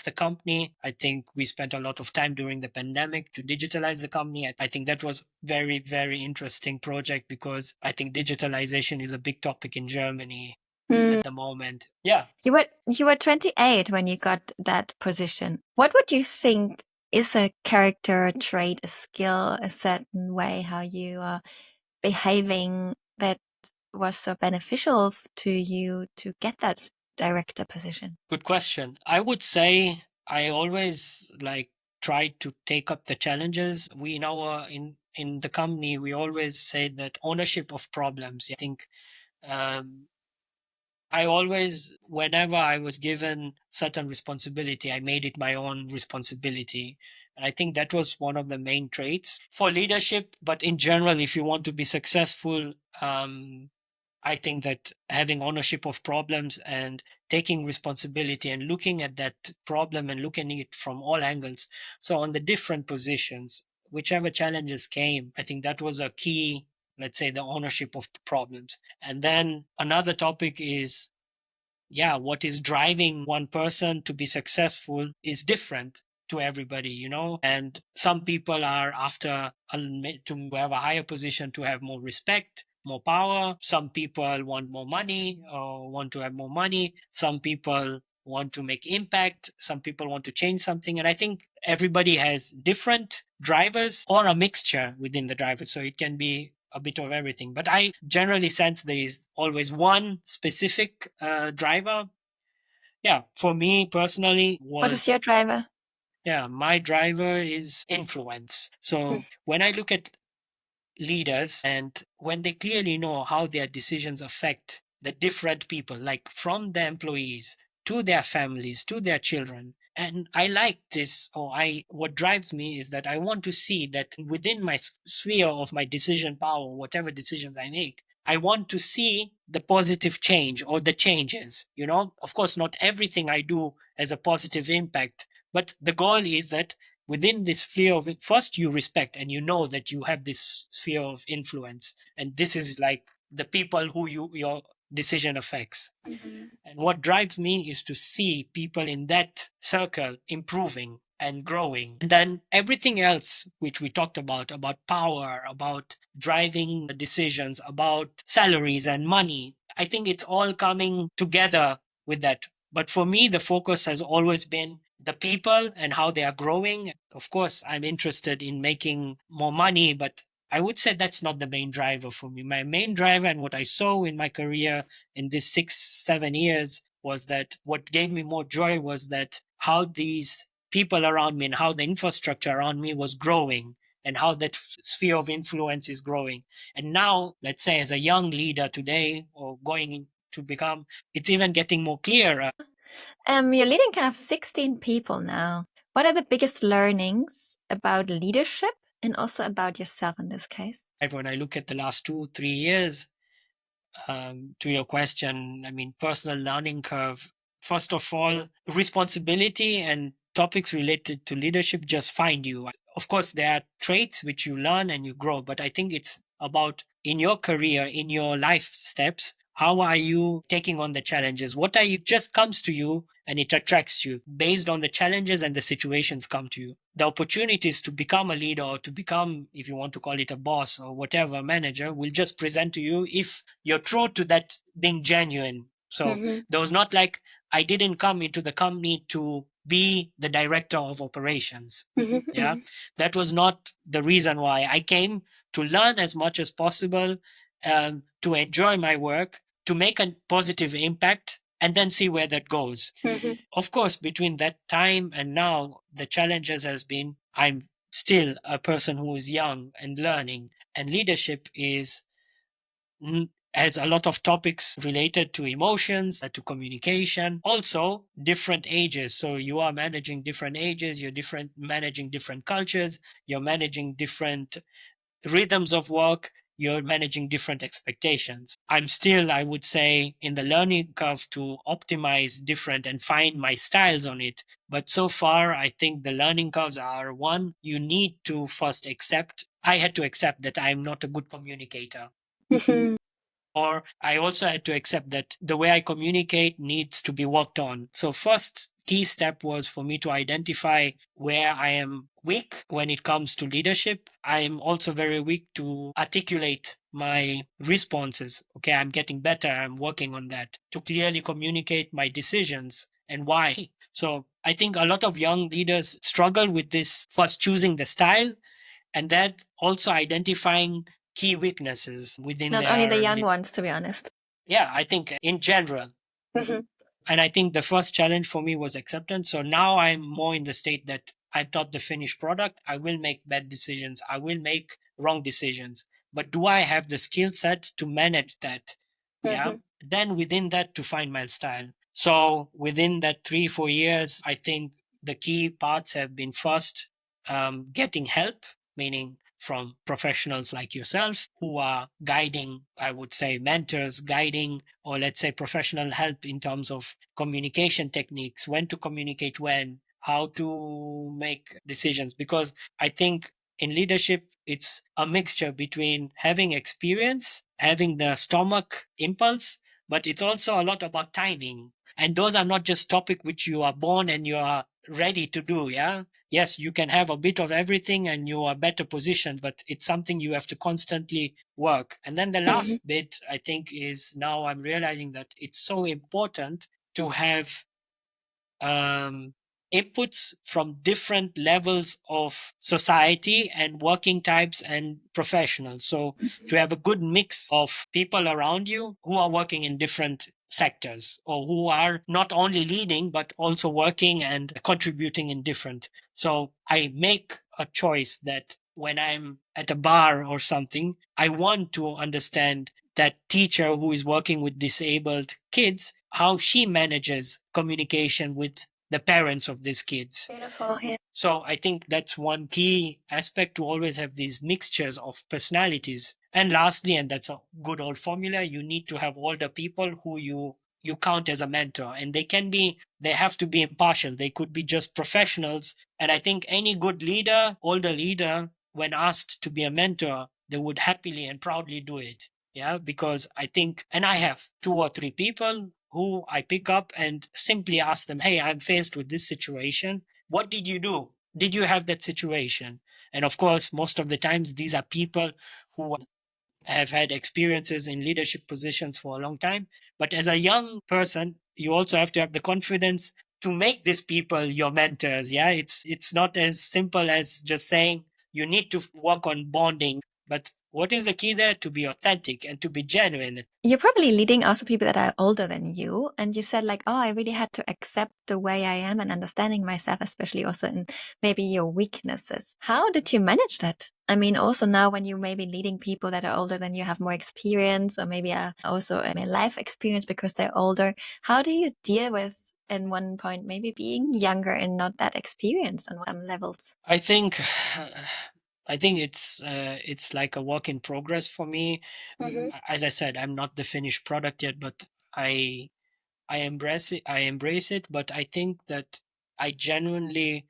the company. I think we spent a lot of time during the pandemic to digitalize the company. I think that was very, very interesting project, because I think digitalization is a big topic in Germany at the moment. Yeah. You were 28 when you got that position. What would you think is a character, a trait, a skill, a certain way how you are behaving that was so beneficial to you to get that director position? Good question. I would say I always try to take up the challenges. We in our in the company, we always say that ownership of problems. I think I always, whenever I was given certain responsibility, I made it my own responsibility. And I think that was one of the main traits for leadership. But in general, if you want to be successful, I think that having ownership of problems and taking responsibility and looking at that problem and looking at it from all angles. So on the different positions, whichever challenges came, I think that was a key, let's say, the ownership of problems. And then another topic is, yeah, what is driving one person to be successful is different to everybody, and some people are after to have a higher position, to have more respect, more power. Some people want more money or want to have more money. Some people want to make impact. Some people want to change something. And I think everybody has different drivers or a mixture within the drivers. So it can be a bit of everything. But I generally sense there is always one specific driver. Yeah, for me personally What is was, your driver? yeah, my driver is influence. So when I look at leaders and when they clearly know how their decisions affect the different people, like from the employees to their families to their children. And I like this, or I what drives me is that I want to see that within my sphere of my decision power, whatever decisions I make, I want to see the positive change or the changes. Of course, not everything I do has a positive impact, but the goal is that within this sphere of first you respect and you know that you have this sphere of influence, and this is like the people who your decision affects. And what drives me is to see people in that circle improving and growing. And then everything else which we talked about power, about driving decisions, about salaries and money, I think it's all coming together with that. But for me, the focus has always been the people and how they are growing. Of course, I'm interested in making more money, but I would say that's not the main driver for me. My main driver, and what I saw in my career in this 6-7 years, was that what gave me more joy was that how these people around me and how the infrastructure around me was growing, and how that sphere of influence is growing. And now, let's say, as a young leader today, or going to become, it's even getting more clear. You're leading kind of 16 people now. What are the biggest learnings about leadership and also about yourself in this case? When I look at the last 2-3 years, to your question, I mean, personal learning curve. First of all, responsibility and topics related to leadership just find you. Of course, there are traits which you learn and you grow, but I think it's about in your career, in your life steps, how are you taking on the challenges? What are you just comes to you and it attracts you based on the challenges and the situations come to you. The opportunities to become a leader or to become, if you want to call it a boss or whatever, manager will just present to you if you're true to that being genuine. So there was not like I didn't come into the company to be the director of operations. Yeah. That was not the reason why I came to learn as much as possible, to enjoy my work, to make a positive impact, and then see where that goes. Of course, between that time and now, the challenges has been I'm still a person who is young and learning, and leadership is has a lot of topics related to emotions, to communication, also different ages. So you are managing different ages, you're managing different cultures, you're managing different rhythms of work, you're managing different expectations. I'm still, I would say, in the learning curve to optimize different and find my styles on it. But so far, I think the learning curves are one, you need to first accept. I had to accept that I'm not a good communicator. Or I also had to accept that the way I communicate needs to be worked on. So first key step was for me to identify where I am weak when it comes to leadership. I am also very weak to articulate my responses. Okay, I'm getting better. I'm working on that to clearly communicate my decisions and why. So I think a lot of young leaders struggle with this, first choosing the style and then also identifying key weaknesses within Not only the their young ones, to be honest. yeah, I think in general. And I think the first challenge for me was acceptance. So now I'm more in the state that I'm not the finished product. I will make bad decisions. I will make wrong decisions. But do I have the skill set to manage that? Yeah. Then within that to find my style. So within that 3-4 years, I think the key parts have been first, getting help, meaning from professionals like yourself who are guiding, I would say mentors, guiding, or let's say professional help in terms of communication techniques, when to communicate when, how to make decisions. Because I think in leadership, it's a mixture between having experience, having the stomach impulse, but it's also a lot about timing. And those are not just topic which you are born and you are ready to do. Yeah. Yes, you can have a bit of everything and you are better positioned, but it's something you have to constantly work. And then the last bit, I think, is now I'm realizing that it's so important to have um, inputs from different levels of society and working types and professionals. So to have a good mix of people around you who are working in different sectors or who are not only leading but also working and contributing in different. So I make a choice that when I'm at a bar or something, I want to understand that teacher who is working with disabled kids, how she manages communication with the parents of these kids. Beautiful. Yeah. So I think that's one key aspect, to always have these mixtures of personalities. And lastly, and that's a good old formula, you need to have older people who you count as a mentor, and they have to be impartial. They could be just professionals. And I think any good leader, older leader, when asked to be a mentor, they would happily and proudly do it. Yeah, because I think, and I have 2 or 3 people who I pick up and simply ask them, hey, I'm faced with this situation. What did you do? Did you have that situation? And of course, most of the times, these are people who have had experiences in leadership positions for a long time. But as a young person, you also have to have the confidence to make these people your mentors. Yeah, it's not as simple as just saying you need to work on bonding. But what is the key there? To be authentic and to be genuine. You're probably leading also people that are older than you. And you said like, oh, I really had to accept the way I am and understanding myself, especially also in maybe your weaknesses. How did you manage that? I mean, also now when you may be leading people that are older than you, have more experience, or maybe also a life experience because they're older. How do you deal with, in one point, maybe being younger and not that experienced on some levels? I think it's like a work in progress for me. As I said, I'm not the finished product yet, but I I embrace it. I embrace it, but I think that I genuinely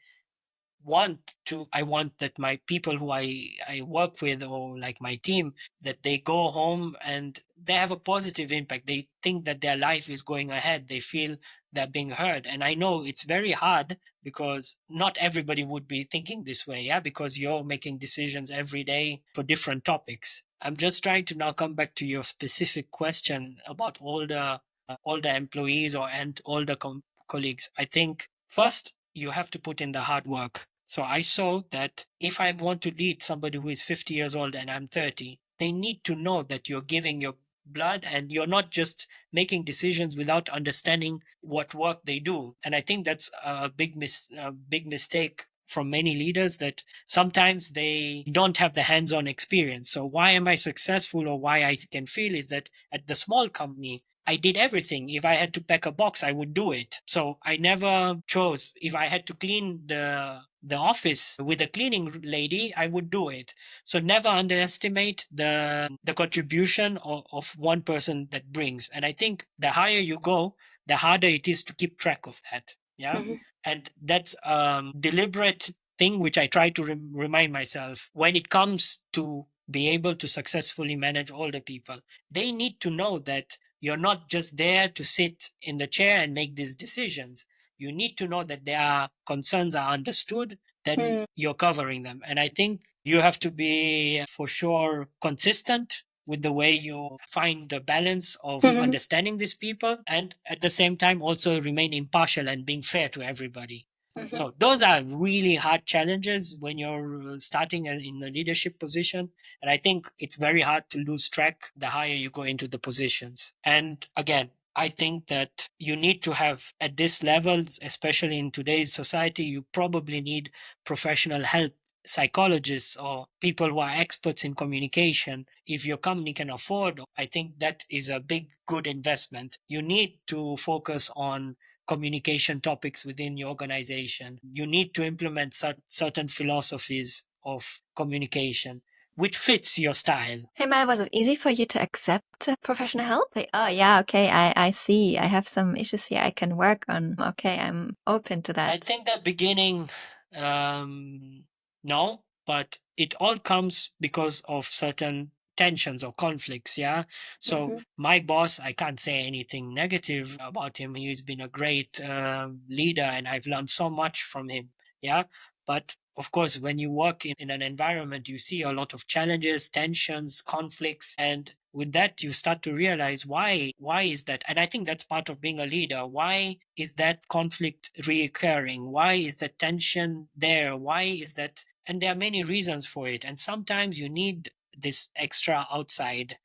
I want that my people who I work with, or like my team, that they go home and they have a positive impact. They think that their life is going ahead. They feel they're being heard. And I know it's very hard because not everybody would be thinking this way. Yeah. Because you're making decisions every day for different topics. I'm just trying to now come back to your specific question about older employees and older colleagues. I think first you have to put in the hard work. So I saw that if I want to lead somebody who is 50 years old and I'm 30, they need to know that you're giving your blood and you're not just making decisions without understanding what work they do. And I think that's a big mistake from many leaders, that sometimes they don't have the hands-on experience. So why am I successful, or why I can feel, is that at the small company, I did everything. If I had to pack a box, I would do it. So I never chose. If I had to clean the office with a cleaning lady, I would do it. So never underestimate the contribution of one person that brings. And I think the higher you go, the harder it is to keep track of that. Yeah. And that's deliberate thing which I try to remind myself when it comes to be able to successfully manage older people. They need to know that you're not just there to sit in the chair and make these decisions. You need to know that their concerns are understood, that you're covering them. And I think you have to be for sure consistent with the way you find the balance of understanding these people, and at the same time also remain impartial and being fair to everybody. So those are really hard challenges when you're starting in a leadership position. And I think it's very hard to lose track the higher you go into the positions. And again, I think that you need to have, at this level, especially in today's society, you probably need professional help, psychologists or people who are experts in communication. If your company can afford, I think that is a big, good investment. You need to focus on communication topics within your organization. You need to implement certain philosophies of communication which fits your style. Hey, Mal, was it easy for you to accept professional help? Like, oh, yeah, okay, I see. I have some issues here I can work on. Okay, I'm open to that. I think the beginning, no, but it all comes because of certain tensions or conflicts. Yeah. So my boss, I can't say anything negative about him. He's been a great leader, and I've learned so much from him. Yeah. But of course, when you work in an environment, you see a lot of challenges, tensions, conflicts, and with that, you start to realize why is that? And I think that's part of being a leader. Why is that conflict reoccurring? Why is the tension there? Why is that? And there are many reasons for it. And sometimes you need this extra outside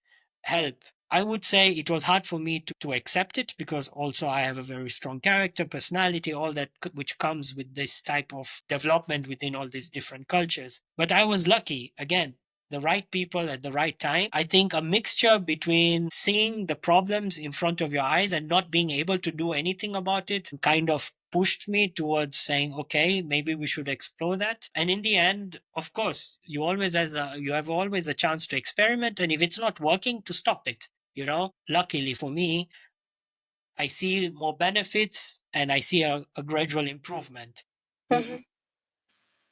help. I would say it was hard for me to accept it, because also I have a very strong character, personality, all that which comes with this type of development within all these different cultures. But I was lucky, again, the right people at the right time. I think a mixture between seeing the problems in front of your eyes and not being able to do anything about it kind of pushed me towards saying, okay, maybe we should explore that. And in the end, of course, you have always a chance to experiment, and if it's not working, to stop it. Luckily for me, I see more benefits, and I see a gradual improvement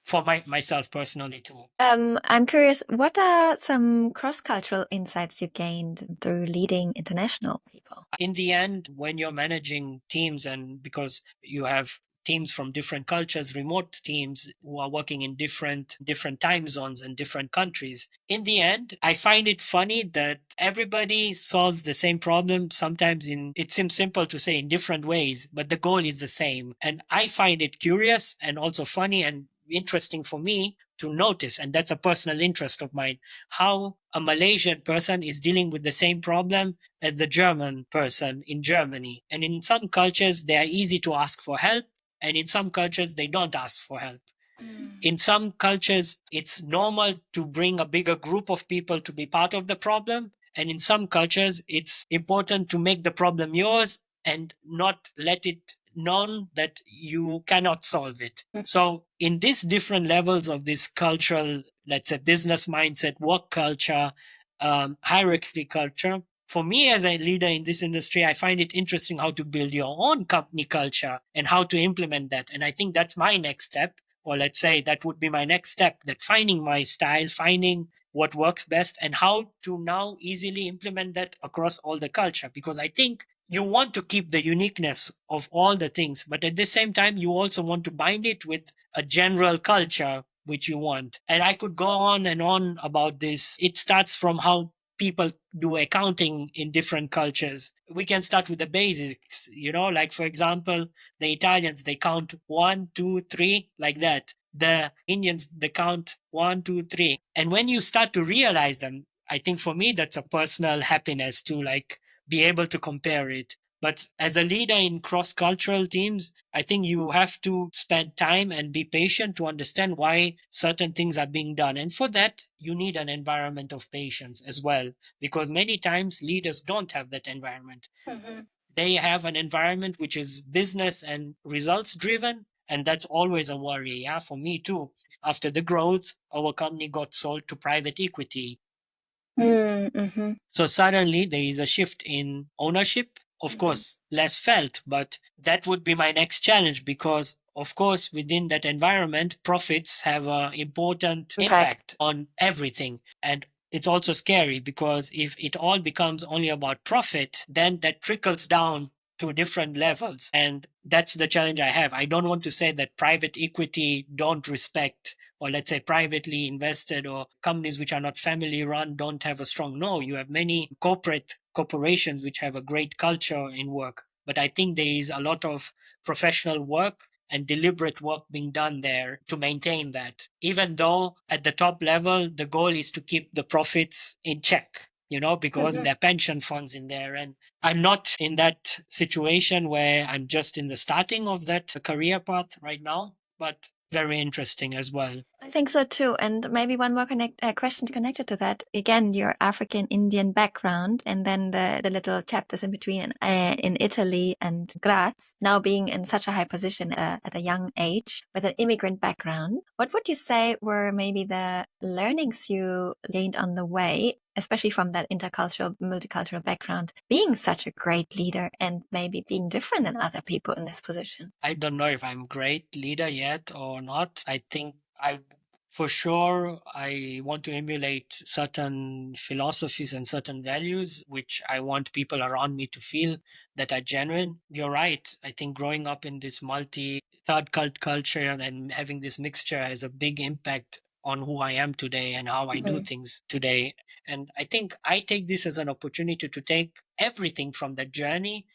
for myself personally too. I'm curious, what are some cross-cultural insights you gained through leading international people? In the end, when you're managing teams, and because you have teams from different cultures, remote teams who are working in different time zones and different countries, in the end, I find it funny that everybody solves the same problem, sometimes it seems simple to say, in different ways, but the goal is the same. And I find it curious and also funny and interesting for me to notice, and that's a personal interest of mine, how a Malaysian person is dealing with the same problem as the German person in Germany. And in some cultures, they are easy to ask for help, and in some cultures, they don't ask for help. In some cultures, it's normal to bring a bigger group of people to be part of the problem. And in some cultures, it's important to make the problem yours and not let it known that you cannot solve it. So in these different levels of this cultural, let's say, business mindset, work culture, hierarchy culture, for me as a leader in this industry, I find it interesting how to build your own company culture and how to implement that. And I think that's my next step, or let's say that would be my next step, that finding my style, finding what works best, and how to now easily implement that across all the culture. Because I think you want to keep the uniqueness of all the things, but at the same time, you also want to bind it with a general culture which you want. And I could go on and on about this. It starts from how people do accounting in different cultures. We can start with the basics, like, for example, the Italians, they count 1, 2, 3, like that. The Indians, they count 1, 2, 3. And when you start to realize them, I think for me, that's a personal happiness to like be able to compare it. But as a leader in cross-cultural teams, I think you have to spend time and be patient to understand why certain things are being done. And for that, you need an environment of patience as well, because many times leaders don't have that environment. They have an environment which is business and results driven. And that's always a worry. Yeah, for me too. After the growth, our company got sold to private equity. So suddenly there is a shift in ownership. Of course, less felt, but that would be my next challenge, because, of course, within that environment, profits have an important impact on everything. And it's also scary, because if it all becomes only about profit, then that trickles down to different levels. And that's the challenge I have. I don't want to say that private equity don't respect, or let's say privately invested, or companies which are not family run don't have a strong. No, you have many corporations which have a great culture in work. But I think there is a lot of professional work and deliberate work being done there to maintain that. Even though at the top level, the goal is to keep the profits in check, because there are pension funds in there. And I'm not in that situation where I'm just in the starting of that career path right now, but very interesting as well. I think so too. And maybe one more question connected to that. Again, your African Indian background, and then the little chapters in between in Italy and Graz, now being in such a high position at a young age with an immigrant background. What would you say were maybe the learnings you gained on the way, especially from that intercultural, multicultural background, being such a great leader and maybe being different than other people in this position? I don't know if I'm a great leader yet or not. I think For sure, I want to emulate certain philosophies and certain values, which I want people around me to feel that are genuine. You're right. I think growing up in this multi third cult culture and having this mixture has a big impact on who I am today and how I do Mm. things today. And I think I take this as an opportunity to take everything from that journey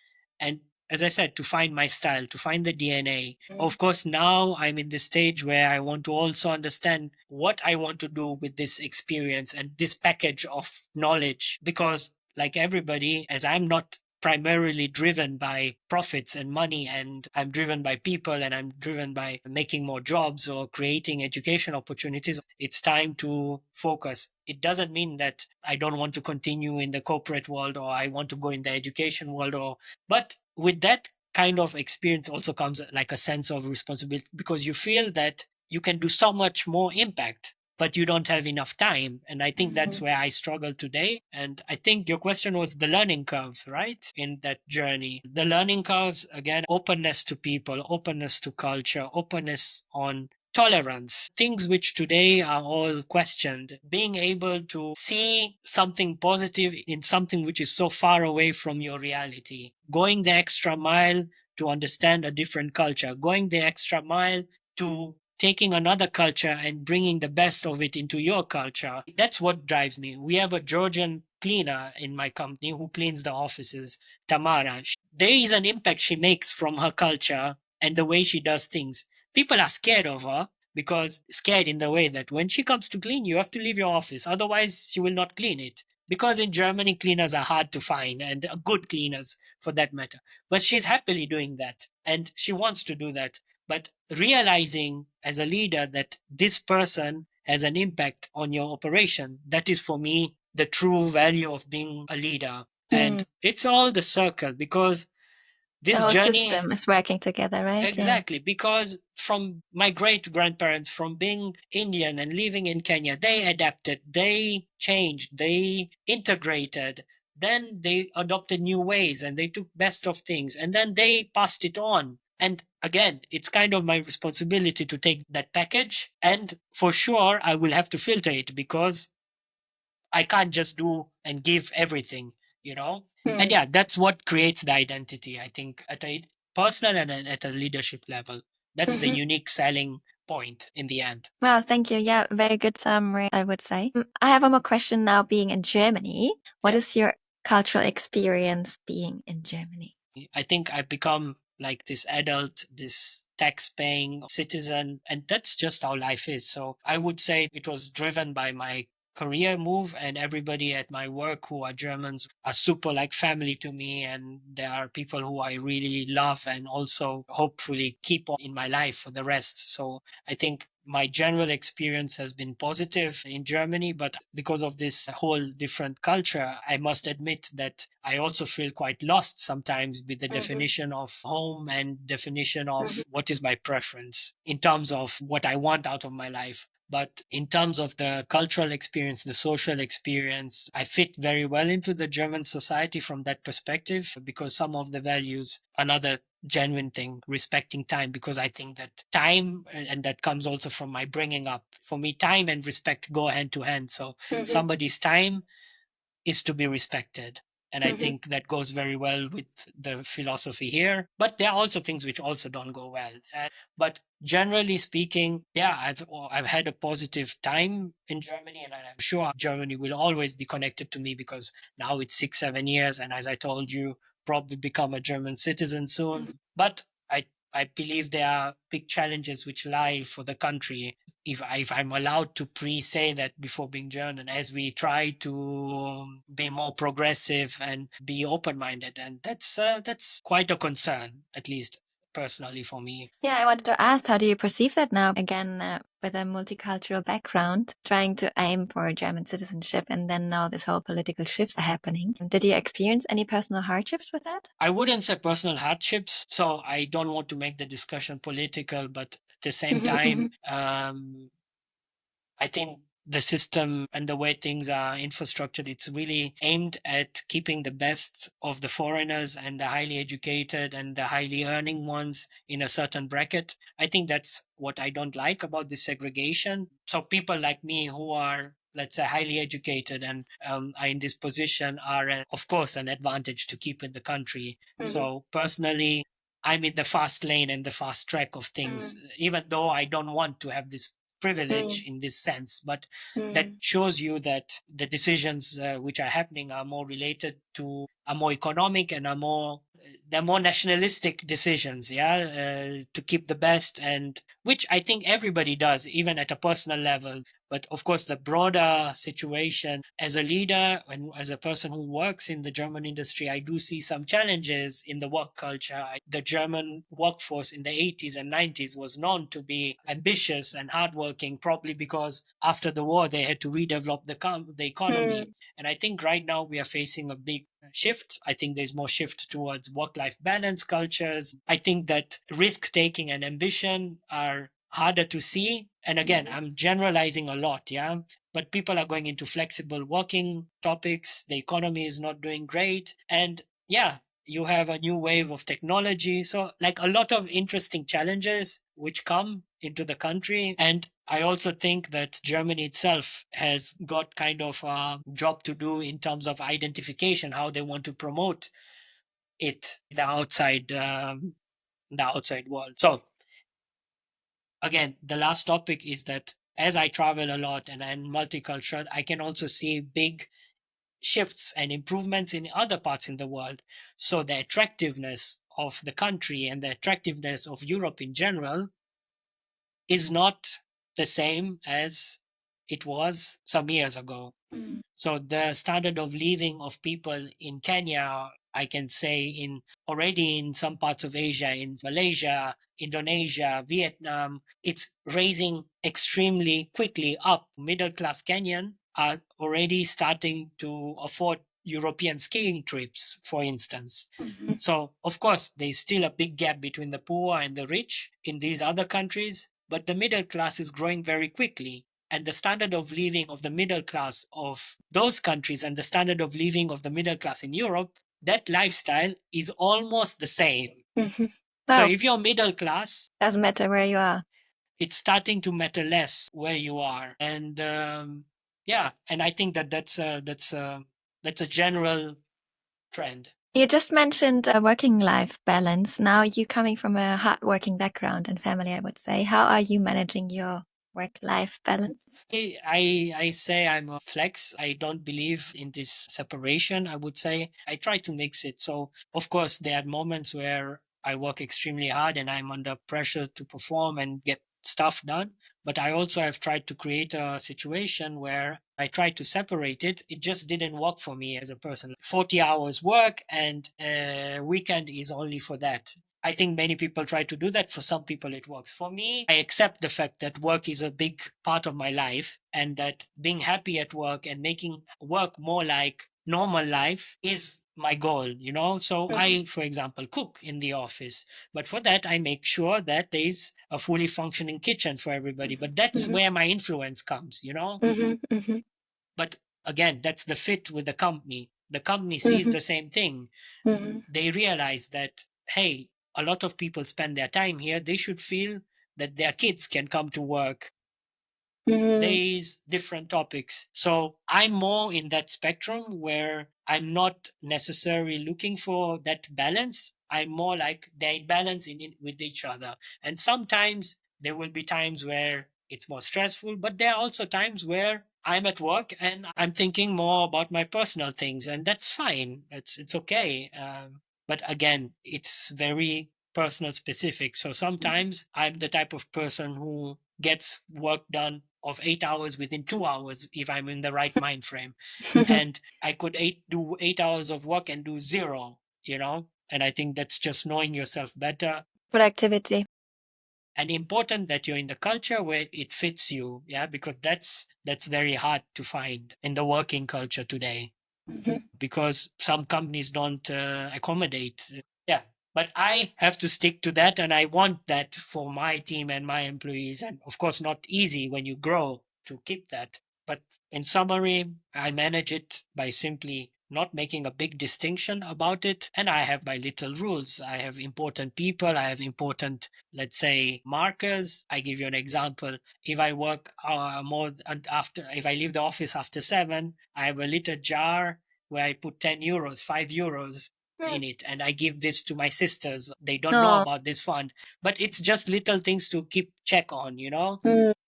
and, as I said, to find my style, to find the DNA. Of course, now I'm in the stage where I want to also understand what I want to do with this experience and this package of knowledge. Because, like everybody, as I'm not primarily driven by profits and money, and I'm driven by people, and I'm driven by making more jobs or creating education opportunities, it's time to focus. It doesn't mean that I don't want to continue in the corporate world or I want to go in the education world, or but with that kind of experience also comes like a sense of responsibility, because you feel that you can do so much more impact, but you don't have enough time. And I think that's where I struggle today. And I think your question was the learning curves, right? In that journey, the learning curves, again, openness to people, openness to culture, openness on tolerance, things which today are all questioned, being able to see something positive in something which is so far away from your reality, going the extra mile to understand a different culture, going the extra mile to taking another culture and bringing the best of it into your culture. That's what drives me. We have a Georgian cleaner in my company who cleans the offices, Tamara. There is an impact she makes from her culture and the way she does things. People are scared of her, because scared in the way that when she comes to clean, you have to leave your office. Otherwise, she will not clean it. Because in Germany, cleaners are hard to find, and good cleaners for that matter. But she's happily doing that and she wants to do that. But realizing as a leader that this person has an impact on your operation, that is for me the true value of being a leader. And Mm. it's all the circle, because The this whole journey. system is working together, right? Yeah. Exactly, because from my great grandparents, from being Indian and living in Kenya, they adapted, they changed, they integrated, then they adopted new ways and they took best of things and then they passed it on. And again, it's kind of my responsibility to take that package. And for sure, I will have to filter it, because I can't just do and give everything, you know? And Mm. yeah, that's what creates the identity, I think, at a personal and at a leadership level. That's the Mhm. unique selling point in the end. Wow, thank you. Yeah, very good summary, I would say. I have one more question now. Being in Germany, what Yeah. is your cultural experience being in Germany? I think I've become like this adult, this tax paying citizen, and that's just how life is. So I would say it was driven by my career move, and everybody at my work who are Germans are super like family to me, and there are people who I really love and also hopefully keep in my life for the rest. So I think my general experience has been positive in Germany, but because of this whole different culture, I must admit that I also feel quite lost sometimes with the definition of home and definition of what is my preference in terms of what I want out of my life. But in terms of the cultural experience, the social experience, I fit very well into the German society from that perspective, because some of the values, another genuine thing, respecting time, because I think that time, and that comes also from my bringing up, for me time and respect go hand to hand. So somebody's time is to be respected, and I think that goes very well with the philosophy here. But there are also things which also don't go well. But generally speaking, yeah, I've had a positive time in Germany, and I'm sure Germany will always be connected to me, because now it's 6 7 years, and as I told you, probably become a German citizen soon. But I believe there are big challenges which lie for the country, if I'm allowed to pre-say that before being German, as we try to be more progressive and be open-minded, and that's quite a concern, at least personally for me. Yeah, I wanted to ask, how do you perceive that now? Again, with a multicultural background, trying to aim for German citizenship, and then now this whole political shifts are happening. Did you experience any personal hardships with that? I wouldn't say personal hardships, so I don't want to make the discussion political, but at the same time, I think the system and the way things are infrastructured, it's really aimed at keeping the best of the foreigners and the highly educated and the highly earning ones in a certain bracket. I think that's what I don't like about this segregation. So people like me who are, let's say, highly educated and are in this position are, of course, an advantage to keep in the country. So personally, I'm in the fast lane and the fast track of things, even though I don't want to have this privilege in this sense. But that shows you that the decisions which are happening are more related to, are more economic and are more, they're more nationalistic decisions, to keep the best, and which I think everybody does, even at a personal level. But of course, the broader situation as a leader and as a person who works in the German industry, I do see some challenges in the work culture. The German workforce in the 80s and 90s was known to be ambitious and hardworking, probably because after the war they had to redevelop the economy. And I think right now we are facing a big shift. I think there's more shift towards work-life balance cultures. I think that risk-taking and ambition are harder to see. And again, I'm generalizing a lot, but people are going into flexible working topics. The economy is not doing great. And you have a new wave of technology. So, like, a lot of interesting challenges which come into the country. And I also think that Germany itself has got kind of a job to do in terms of identification, how they want to promote it in the outside world. So again, the last topic is that as I travel a lot and I'm multicultural, I can also see big shifts and improvements in other parts in the world. So the attractiveness of the country and the attractiveness of Europe in general is not the same as it was some years ago. So the standard of living of people in Kenya, I can say, in already in some parts of Asia, in Malaysia, Indonesia, Vietnam, it's raising extremely quickly up. Middle class Kenyan are already starting to afford European skiing trips, for instance. So, of course, there's still a big gap between the poor and the rich in these other countries, but the middle class is growing very quickly. And the standard of living of the middle class of those countries and the standard of living of the middle class in Europe, that lifestyle is almost the same. So Wow, if you're middle class, doesn't matter where you are. it's starting to matter less where you are. And and I think that's a general trend. You just mentioned a working life balance. Now you coming from a hardworking background and family, I would say. How are you managing your work life balance? I say I'm a flex. I don't believe in this separation. I would say I try to mix it. So of course there are moments where I work extremely hard and I'm under pressure to perform and get stuff done. But I also have tried to create a situation where I tried to separate it. It just didn't work for me as a person. 40 hours work and weekend is only for that. I think many people try to do that. For some people, it works. For me, I accept the fact that work is a big part of my life and that being happy at work and making work more like normal life is my goal. So I, for example, cook in the office. But for that, I make sure that there is a fully functioning kitchen for everybody. But that's where my influence comes. But again, that's the fit with the company. The company sees the same thing. They realize that, hey, a lot of people spend their time here. They should feel that their kids can come to work. There's different topics. So I'm more in that spectrum where I'm not necessarily looking for that balance. I'm more like they balance in with each other. And sometimes there will be times where it's more stressful, but there are also times where I'm at work and I'm thinking more about my personal things, and that's fine. It's okay. But again, it's very personal specific. So sometimes I'm the type of person who gets work done of 8 hours within 2 hours if I'm in the right mind frame. And I could do 8 hours of work and do zero. And I think that's just knowing yourself better. Productivity. And important that you're in the culture where it fits you, because that's very hard to find in the working culture today, because some companies don't accommodate. Yeah. But I have to stick to that, and I want that for my team and my employees. And of course, not easy when you grow to keep that. But in summary, I manage it by simply not making a big distinction about it. And I have my little rules. I have important people. I have important, let's say, markers. I give you an example. If I work after, if I leave the office after 7, I have a little jar where I put 10 euros, 5 euros in it. And I give this to my sisters. They don't know about this fund, but it's just little things to keep check on,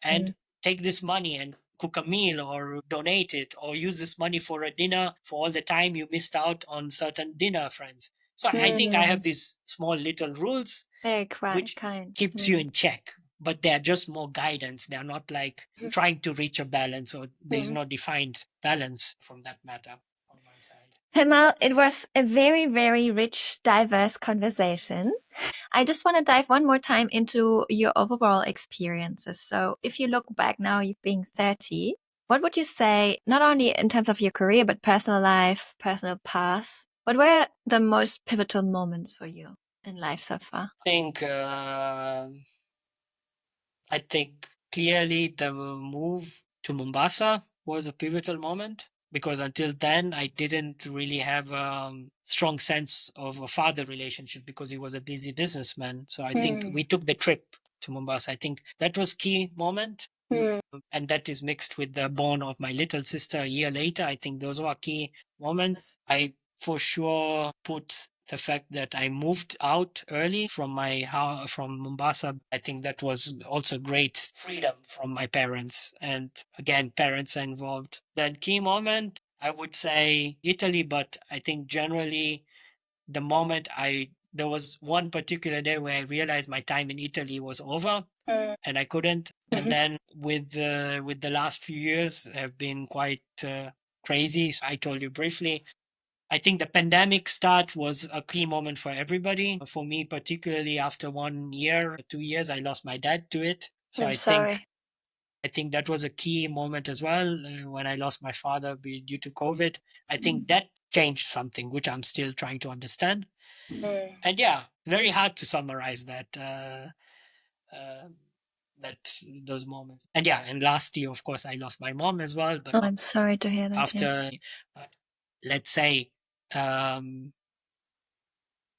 and take this money and cook a meal or donate it or use this money for a dinner for all the time you missed out on certain dinner friends. So I think I have these small little rules Very which kind. keeps you in check, but they're just more guidance. They're not like trying to reach a balance, or there's no defined balance from that matter on my side. Hemal, it was a very, very rich, diverse conversation. I just want to dive one more time into your overall experiences. So, if you look back now, you've been 30, what would you say, not only in terms of your career, but personal life, personal path? What were the most pivotal moments for you in life so far? I think clearly the move to Mombasa was a pivotal moment, because until then I didn't really have a strong sense of a father relationship because he was a busy businessman. So I think we took the trip to Mombasa. I think that was key moment. And that is mixed with the born of my little sister a year later. I think those were key moments. I for sure put the fact that I moved out early from my house, from Mombasa. I think that was also great freedom from my parents. And again, parents are involved. Then key moment, I would say Italy, but I think generally the moment there was one particular day where I realized my time in Italy was over and I couldn't. And then with the last few years have been quite crazy. So I told you briefly. I think the pandemic start was a key moment for everybody. For me, particularly after 1 year, 2 years, I lost my dad to it. So I think that was a key moment as well when I lost my father due to COVID. I think that changed something, which I'm still trying to understand. And yeah, very hard to summarize uh, that those moments. And yeah, and last year, of course, I lost my mom as well. But I'm sorry to hear that. after, let's say,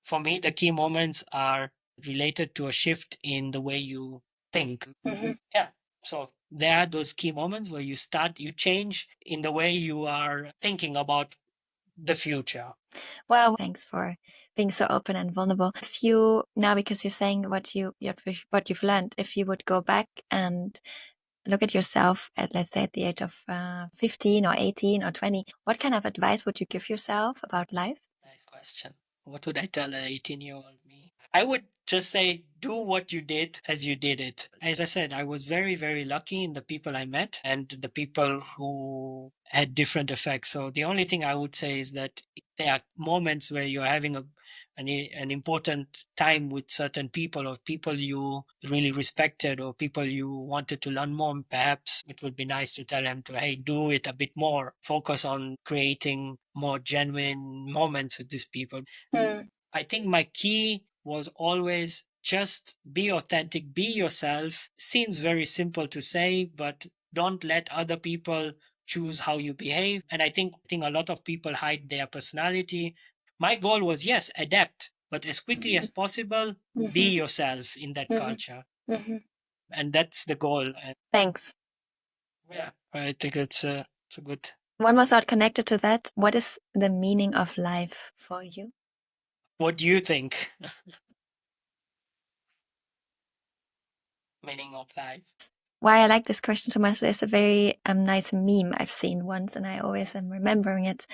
for me, the key moments are related to a shift in the way you think. Yeah. So there are those key moments where you change in the way you are thinking about the future. Well, thanks for being so open and vulnerable. If you now, because you're saying what you've learned, if you would go back and look at yourself at, let's say, at the age of 15 or 18 or 20, what kind of advice would you give yourself about life? Nice question. What would I tell an 18-year-old me? I would just say, do what you did as you did it. As I said, I was very, very lucky in the people I met and the people who had different effects. So the only thing I would say is that there are moments where you're having an important time with certain people, or people you really respected, or people you wanted to learn more. Perhaps it would be nice to tell them to, hey, do it a bit more, focus on creating more genuine moments with these people. I think my key was always just be authentic, be yourself. Seems very simple to say, but don't let other people choose how you behave. And I think a lot of people hide their personality. My goal was, yes, adapt, but as quickly as possible, be yourself in that culture. And that's the goal. And Thanks. yeah, I think it's a good. One more thought connected to that. What is the meaning of life for you? What do you think? Meaning of life. Why I like this question so much, there's a very nice meme I've seen once, and I always am remembering it.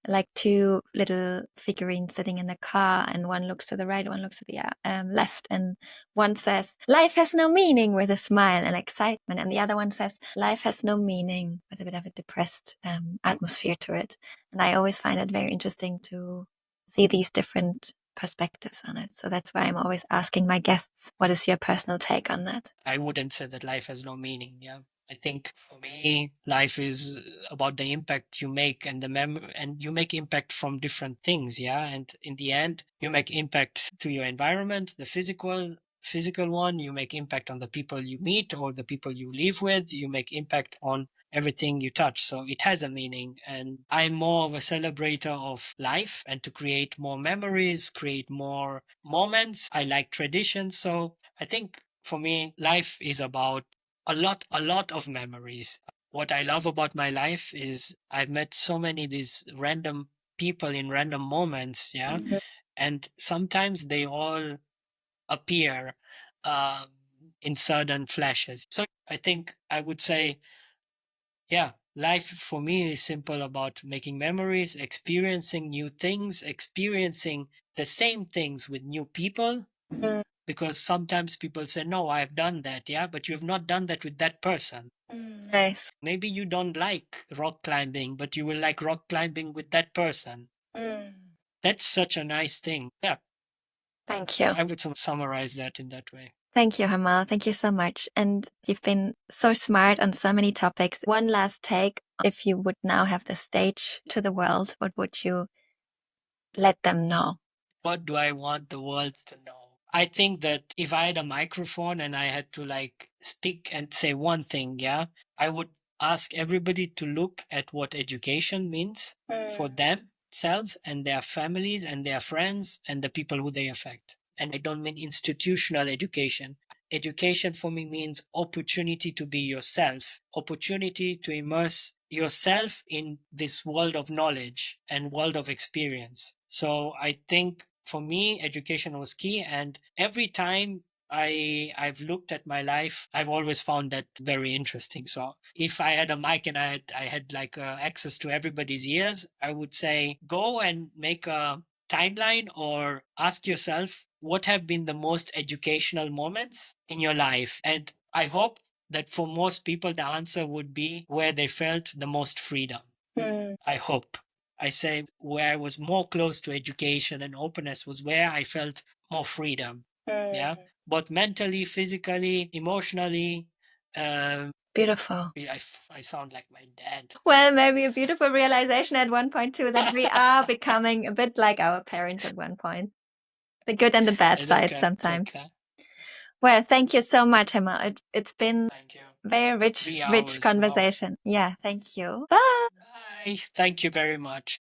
Like two little figurines sitting in a car, and one looks to the right, one looks to the left, and one says, "Life has no meaning," with a smile and excitement, and the other one says, "Life has no meaning," with a bit of a depressed atmosphere to it. And I always find it very interesting to see these different perspectives on it. So that's why I'm always asking my guests, what is your personal take on that? I wouldn't say that life has no meaning. Yeah. I think for me, life is about the impact you make and and you make impact from different things. Yeah. And in the end, you make impact to your environment, the physical, physical one, you make impact on the people you meet or the people you live with, you make impact on everything you touch. So it has a meaning. And I'm more of a celebrator of life and to create more memories, create more moments. I like traditions. So I think for me, life is about a lot of memories. What I love about my life is I've met so many these random people in random moments. Yeah. And sometimes they all appear um, in sudden flashes. So I think I would say, yeah, life for me is simple about making memories, experiencing new things, experiencing the same things with new people. Because sometimes people say, no, I've done that, yeah, but you've not done that with that person. Nice. Maybe you don't like rock climbing, but you will like rock climbing with that person. That's such a nice thing. Yeah, Thank you. I would summarize that in that way. Thank you, Hemal. Thank you so much. And you've been so smart on so many topics. One last take. If you would now have the stage to the world, what would you let them know? What do I want the world to know? I think that if I had a microphone and I had to like speak and say one thing, yeah, I would ask everybody to look at what education means for themselves and their families and their friends and the people who they affect. And I don't mean institutional education. Education for me means opportunity to be yourself, opportunity to immerse yourself in this world of knowledge and world of experience. So I think for me, education was key. And every time I've looked at my life, I've always found that very interesting. So if I had a mic and I had like access to everybody's ears, I would say go and make a timeline or ask yourself what have been the most educational moments in your life. And I hope that for most people the answer would be where they felt the most freedom. I hope. I say where I was more close to education and openness was where I felt more freedom. Yeah. Both mentally, physically, emotionally. Beautiful. I sound like my dad. Well, maybe a beautiful realization at one point too that we are becoming a bit like our parents at one point. The good and the bad It's side okay. It's sometimes. okay. Well, thank you so much, Hemal. It's been Thank you. very rich 3 rich hours. Wow. conversation. Yeah, thank you. Bye. Bye. Thank you very much.